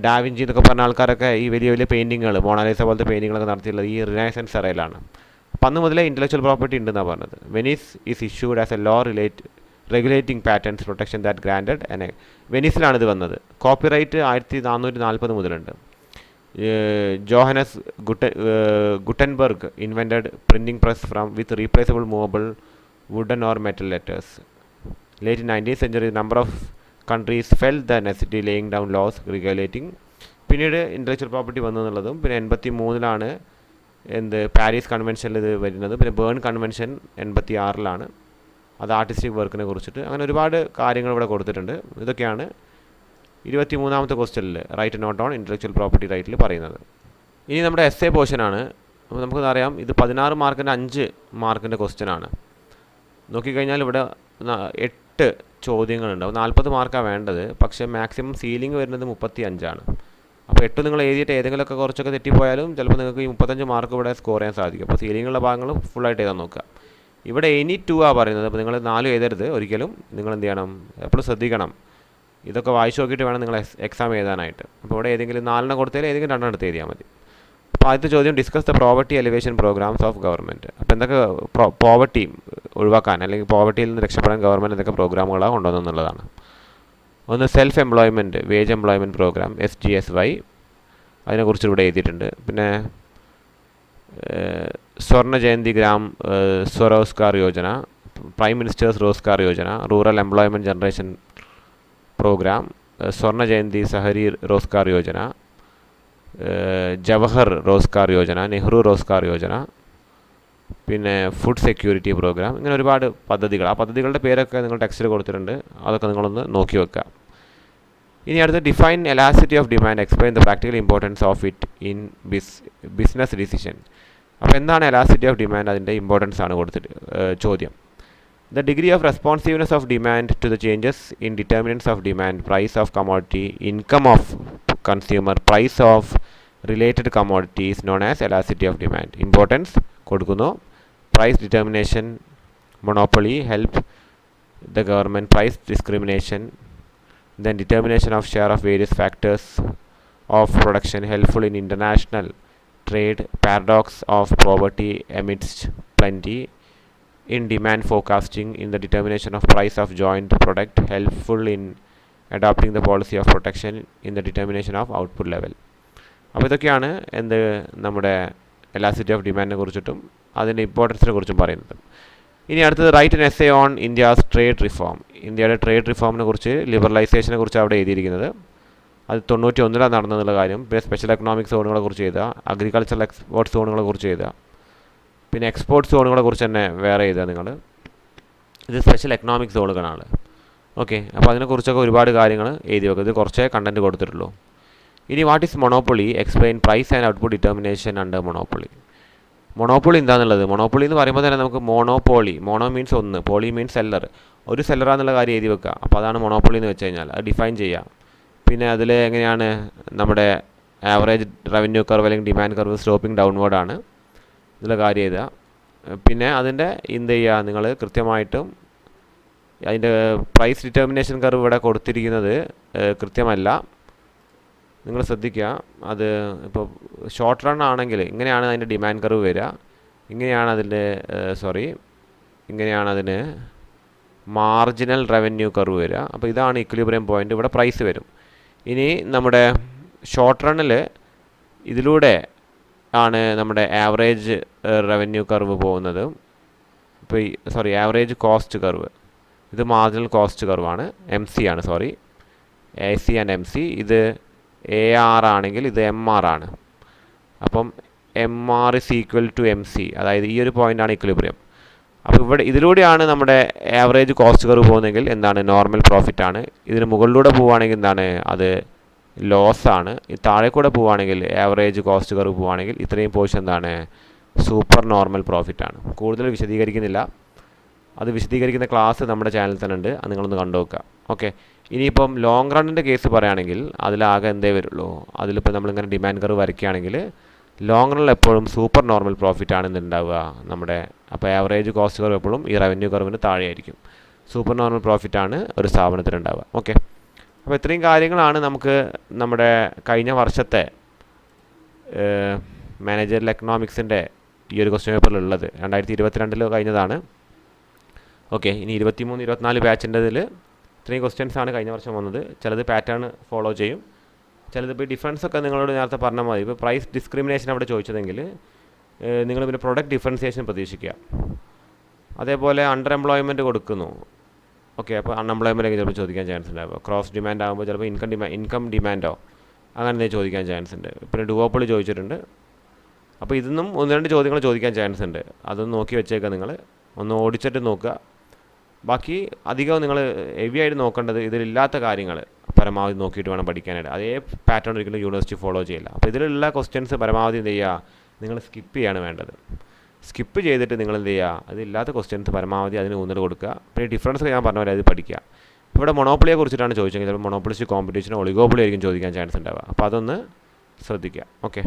ഡാവിഞ്ചി എന്നൊക്കെ പറഞ്ഞ ആൾക്കാരൊക്കെ ഈ വലിയ വലിയ പെയിൻറ്റിങ്ങുകൾ, മോണാലിസ പോലത്തെ പെയിൻറ്റിങ്ങുകളൊക്കെ നടത്തിയിട്ടുള്ളത് ഈ റിനൈസൻസ് എറയിലാണ്. അപ്പം അന്ന് മുതലേ ഇൻ്റലക്ച്വൽ പ്രോപ്പർട്ടി ഉണ്ടെന്നാണ് പറഞ്ഞത്. Venice is issued as a law regulating patents protection that granted എന്നെ വെനീസിലാണ് ഇത് വന്നത്. കോപ്പിറൈറ്റ് 1440 മുതലുണ്ട്. Johannes Gutenberg invented printing press with replaceable movable wooden or metal letters. Late 19th century number of countries felt the necessity laying down laws regulating. പിന്നീട് intellectual property വന്നെന്നുള്ളതും പിന്നെ 83 Paris കൺവെൻഷനിൽ ഇത് വരുന്നത്. പിന്നെ ബേൺ കൺവെൻഷൻ 86 അത് artistic വർക്കിനെ കുറിച്ചിട്ട്. അങ്ങനെ ഒരുപാട് കാര്യങ്ങൾ ഇവിടെ കൊടുത്തിട്ടുണ്ട്. ഇതൊക്കെയാണ് 23ാമത്തെ ക്വസ്റ്റ്യനിൽ write note on intellectual property റൈറ്റിൽ പറയുന്നത്. ഇനി നമ്മുടെ എസ്സേ പോർഷനാണ്. അപ്പോൾ നമുക്കറിയാം ഇത് 16 മാർക്കിൻ്റെ 5 മാർക്കിൻ്റെ ക്വസ്റ്റ്യനാണ്. നോക്കിക്കഴിഞ്ഞാൽ ഇവിടെ 8 ചോദ്യങ്ങളുണ്ട്. അപ്പോൾ 40 മാർക്കാണ് വേണ്ടത്. പക്ഷേ മാക്സിമം സീലിംഗ് വരുന്നത് 35. അപ്പോൾ 8 നിങ്ങൾ എഴുതിയിട്ട് ഏതെങ്കിലുമൊക്കെ കുറച്ചൊക്കെ തെറ്റിപ്പോയാലും ചിലപ്പോൾ നിങ്ങൾക്ക് ഈ 35 മാർക്ക് ഇവിടെ സ്കോർ ചെയ്യാൻ സാധിക്കും. അപ്പോൾ സീലിംഗുള്ള ഭാഗങ്ങൾ ഫുള്ളായിട്ട് എഴുതാൻ നോക്കുക. ഇവിടെ എനി 2 പറയുന്നത്. അപ്പോൾ നിങ്ങൾ 4 എഴുതരുത് ഒരിക്കലും. നിങ്ങൾ എന്ത് ചെയ്യണം, എപ്പോഴും ശ്രദ്ധിക്കണം. ഇതൊക്കെ വായിച്ച് നോക്കിയിട്ട് വേണം നിങ്ങൾ എക്സാം എഴുതാനായിട്ട്. അപ്പോൾ ഇവിടെ ഏതെങ്കിലും 4 കൊടുത്താൽ ഏതെങ്കിലും 2 എടുത്ത് എഴുതിയാൽ മതി. അപ്പോൾ ആദ്യത്തെ ചോദ്യം, discuss the poverty elevation programmes of government. അപ്പോൾ എന്തൊക്കെ പോവർട്ടി ഒഴിവാക്കാൻ അല്ലെങ്കിൽ പോവർട്ടിയിൽ നിന്ന് രക്ഷപ്പെടാൻ ഗവൺമെൻറ് എന്തൊക്കെ പ്രോഗ്രാമുകളാണ് കൊണ്ടുവന്നെന്നുള്ളതാണ്. ഒന്ന് self employment, wage employment programme SGSY, അതിനെക്കുറിച്ച് ഇവിടെ എഴുതിയിട്ടുണ്ട്. പിന്നെ Swarna Jayanti Swarozgar Yojana, prime minister's Rozgar Yojana, rural employment generation programme, Swarna Jayanti സഹരി Rozgar Yojana, Jawahar Rozgar Yojana, Nehru Rozgar Yojana, പിന്നെ ഫുഡ് സെക്യൂരിറ്റി പ്രോഗ്രാം. ഇങ്ങനെ ഒരുപാട് പദ്ധതികൾ. ആ പദ്ധതികളുടെ പേരൊക്കെ നിങ്ങൾ ടെക്സ്റ്റിൽ കൊടുത്തിട്ടുണ്ട്. അതൊക്കെ നിങ്ങളൊന്ന് നോക്കി വെക്കുക. ഇനി അടുത്ത് define elasticity of demand, explain the practical importance of it in business decision. അപ്പോൾ എന്താണ് എലാസ്റ്റിസിറ്റി ഓഫ് ഡിമാൻഡ്, അതിൻ്റെ ഇമ്പോർട്ടൻസ് ആണ് കൊടുത്തിട്ട് ചോദ്യം. The degree of responsiveness of demand to the changes in determinants of demand, price of commodity, income of consumer, price of related commodity is known as elasticity of demand. Importance കൊടുക്കുന്നു. Price determination, monopoly, help the government, price discrimination, then determination of share of various factors of production, helpful in international trade, paradox of poverty amidst plenty, in demand forecasting, in the determination of price of joint product, helpful in adopting the policy of protection, in the determination of output level. അപ്പോൾ ഇതൊക്കെയാണ് നമ്മുടെ elasticity of ഡിമാൻഡിനെ കുറിച്ചിട്ടും അതിൻ്റെ ഇമ്പോർട്ടൻസിനെ കുറിച്ചും പറയുന്നത്. ഇനി അടുത്തത് write an essay on India's trade reform. ഇന്ത്യയുടെ ട്രേഡ് റിഫോമിനെ കുറിച്ച്, ലിബറലൈസേഷനെ കുറിച്ച് അവിടെ എഴുതിയിരിക്കുന്നത്. അത് 91 നടന്നെന്നുള്ള കാര്യം. പിന്നെ സ്പെഷ്യൽ എക്കണോമിക് സോണുകളെ കുറിച്ച് എഴുതുക, അഗ്രികൾച്ചറൽ എക്സ്പോർട്ട് സോണുകളെ കുറിച്ച് എഴുതുക, പിന്നെ എക്സ്പോർട്ട് സോണുകളെ കുറിച്ച് തന്നെ വേറെ എഴുതുക നിങ്ങൾ. ഇത് സ്പെഷ്യൽ എക്കണോമിക് സോണുകളാണ്. ഓക്കെ, അപ്പോൾ അതിനെക്കുറിച്ചൊക്കെ ഒരുപാട് കാര്യങ്ങൾ എഴുതി വെക്കുക. ഇത് കുറച്ചേ കണ്ടൻറ്റ് കൊടുത്തിട്ടുള്ളൂ. ഇനി what is monopoly, explain price and output determination under monopoly. Monopoly എന്താണെന്നുള്ളത്, മൊണോപ്പൊളി എന്ന് പറയുമ്പോൾ തന്നെ നമുക്ക് മോണോപോളി, മോണോ മീൻസ് ഒന്ന്, പോളി മീൻസ് സെല്ലർ, ഒരു സെല്ലറാന്നുള്ള കാര്യം എഴുതി വെക്കുക. അപ്പോൾ അതാണ് മൊണോപ്പൊളി എന്ന് വെച്ച് കഴിഞ്ഞാൽ അത് ഡിഫൈൻ ചെയ്യുക. പിന്നെ അതിൽ എങ്ങനെയാണ് നമ്മുടെ ആവറേജ് റവന്യൂ കർവ് അല്ലെങ്കിൽ ഡിമാൻഡ് കർവ് സ്ലോപ്പിംഗ് ഡൗൺവേർഡ് ആണ്, ഇതിലെ കാര്യം എഴുതുക. പിന്നെ അതിൻ്റെ എന്ത് ചെയ്യുക, നിങ്ങൾ കൃത്യമായിട്ടും അതിൻ്റെ പ്രൈസ് ഡിറ്റർമിനേഷൻ കർവ് ഇവിടെ കൊടുത്തിരിക്കുന്നത് കൃത്യമല്ല, നിങ്ങൾ ശ്രദ്ധിക്കുക. അത് ഇപ്പോൾ ഷോർട്ട് റൺ ആണെങ്കിൽ ഇങ്ങനെയാണ് അതിൻ്റെ ഡിമാൻഡ് കർവ് വരിക, ഇങ്ങനെയാണ് അതിന് മാർജിനൽ റവന്യൂ കർവ് വരിക. അപ്പോൾ ഇതാണ് ഇക്വിലിബ്രിയം പോയിൻ്റ്, ഇവിടെ പ്രൈസ് വരും. ഇനി നമ്മുടെ ഷോർട്ട് റണ്ണിൽ ഇതിലൂടെ ആണ് നമ്മുടെ ആവറേജ് റവന്യൂ കർവ് പോകുന്നത്. ഇപ്പോൾ ആവറേജ് കോസ്റ്റ് കർവ്, ഇത് മാർജിനൽ കോസ്റ്റ് കർവാണ്, എം സി ആണ്, sorry, A C and M C. ഇത് എ ആർ ആണെങ്കിൽ ഇത് എം ആർ ആണ്. അപ്പം M R is equal to M C, അതായത് ഈ ഒരു പോയിൻ്റാണ് ഇക്വിലിബ്രിയം. അപ്പോൾ ഇവിടെ ഇതിലൂടെയാണ് നമ്മുടെ ആവറേജ് കോസ്റ്റ് കർവ് പോകുന്നതെങ്കിൽ എന്താണ്, നോർമൽ പ്രോഫിറ്റ് ആണ്. ഇതിന് മുകളിലൂടെ പോവുകയാണെങ്കിൽ എന്താണ്, അത് ലോസ് ആണ്. ഈ താഴെ കൂടെ പോവുകയാണെങ്കിൽ ആവറേജ് കോസ്റ്റ് കർവ് പോവുകയാണെങ്കിൽ ഇത്രയും പോർഷൻ എന്താണ്, സൂപ്പർ നോർമൽ പ്രോഫിറ്റ് ആണ്. കൂടുതൽ വിശദീകരിക്കുന്നില്ല, അത് വിശദീകരിക്കുന്ന ക്ലാസ് നമ്മുടെ ചാനലിൽ തന്നെ ഉണ്ട്, അത് നിങ്ങളൊന്ന് കണ്ടു നോക്കുക. ഓക്കെ, ഇനിയിപ്പം ലോങ് റണ്ണിൻ്റെ കേസ് പറയുകയാണെങ്കിൽ അതിലാകെ എന്തേ വരുള്ളൂ, അതിലിപ്പോൾ നമ്മളിങ്ങനെ ഡിമാൻഡ് കർവ് വരയ്ക്കുകയാണെങ്കിൽ ലോങ് റണ്ണിൽ എപ്പോഴും സൂപ്പർ നോർമൽ പ്രോഫിറ്റ് ആണ് ഇന്നുണ്ടാവുക നമ്മുടെ. അപ്പോൾ ആവറേജ് കോസ്റ്റ് കർവ് എപ്പോഴും ഈ റവന്യൂ കർവിന് താഴെയായിരിക്കും. സൂപ്പർ നോർമൽ പ്രോഫിറ്റ് ആണ് ഒരു സ്ഥാപനത്തിന് ഉണ്ടാവുക. ഓക്കെ, അപ്പോൾ ഇത്രയും കാര്യങ്ങളാണ് നമുക്ക് നമ്മുടെ കഴിഞ്ഞ വർഷത്തെ മാനേജറിയൽ എക്കണോമിക്സിൻ്റെ ഈ ഒരു ക്വസ്റ്റ്യൻ പേപ്പറിലുള്ളത്. 2022 കഴിഞ്ഞതാണ്. ഓക്കെ, ഇനി 23-24 ബാച്ചിൻ്റെതിൽ ഇത്രയും ക്വസ്റ്റ്യൻസ് ആണ് കഴിഞ്ഞ വർഷം വന്നത്. ചിലത് പാറ്റേൺ ഫോളോ ചെയ്യും, ചിലത് ഇപ്പോൾ ഡിഫറൻസ് ഒക്കെ നിങ്ങളോട് നേരത്തെ പറഞ്ഞാൽ മതി. ഇപ്പോൾ പ്രൈസ് ഡിസ്ക്രിമിനേഷൻ അവിടെ ചോദിച്ചതെങ്കിൽ നിങ്ങൾ പിന്നെ പ്രൊഡക്റ്റ് ഡിഫറൻസിയേഷൻ പ്രതീക്ഷിക്കുക. അതേപോലെ അണ്ടർഎംപ്ലോയ്മെൻറ്റ് കൊടുക്കുന്നു. ഓക്കെ, അപ്പോൾ അൺഎംപ്ലോയ്മെൻ്റ് ഒക്കെ ചിലപ്പോൾ ചോദിക്കാൻ ചാൻസ് ഉണ്ടാവും. ക്രോസ് ഡിമാൻഡ് ആകുമ്പോൾ ചിലപ്പോൾ ഇൻകം ഡിമാൻഡോ അങ്ങനെ ചോദിക്കാൻ ചാൻസ് ഉണ്ട്. പിന്നെ ഡുവോപ്പൊളി ചോദിച്ചിട്ടുണ്ട്. അപ്പോൾ ഇതൊന്നും 1-2 ചോദ്യങ്ങൾ ചോദിക്കാൻ ചാൻസ് ഉണ്ട്. അതൊന്ന് നോക്കി വെച്ചേക്കുക, നിങ്ങൾ ഒന്ന് ഓടിച്ചിട്ട് നോക്കുക. ബാക്കി അധികം നിങ്ങൾ ഹെവി ആയിട്ട് നോക്കേണ്ടത് ഇതിലില്ലാത്ത കാര്യങ്ങൾ പരമാവധി നോക്കിയിട്ട് വേണം പഠിക്കാനായിട്ട്. അതേ പാറ്റേൺ ഒരിക്കലും യൂണിവേഴ്സിറ്റി ഫോളോ ചെയ്യില്ല. അപ്പോൾ ഇതിലുള്ള ക്വസ്റ്റ്യൻസ് പരമാവധി എന്ത് ചെയ്യുക, നിങ്ങൾ സ്കിപ്പ് ചെയ്യാണ് വേണ്ടത്. സ്കിപ്പ് ചെയ്തിട്ട് നിങ്ങൾ എന്ത് ചെയ്യുക, അതില്ലാത്ത ക്വസ്റ്റ്യൻസ് പരമാവധി അതിന് ഊന്നൽ കൊടുക്കുക. പിന്നെ ഡിഫറൻസ് ഞാൻ പറഞ്ഞ പോലെ അത് പഠിക്കുക. ഇവിടെ മൊണോപ്പൊളിയെ കുറിച്ചിട്ടാണ് ചോദിച്ചെങ്കിൽ ചിലപ്പോൾ മൊണോപ്പൊളിസ്റ്റ് കോമ്പറ്റീഷനോ ഒളിഗോപ്പൊളി ആയിരിക്കും ചോദിക്കാൻ ചാൻസ് ഉണ്ടാവുക. അപ്പോൾ അതൊന്ന് ശ്രദ്ധിക്കുക. ഓക്കെ.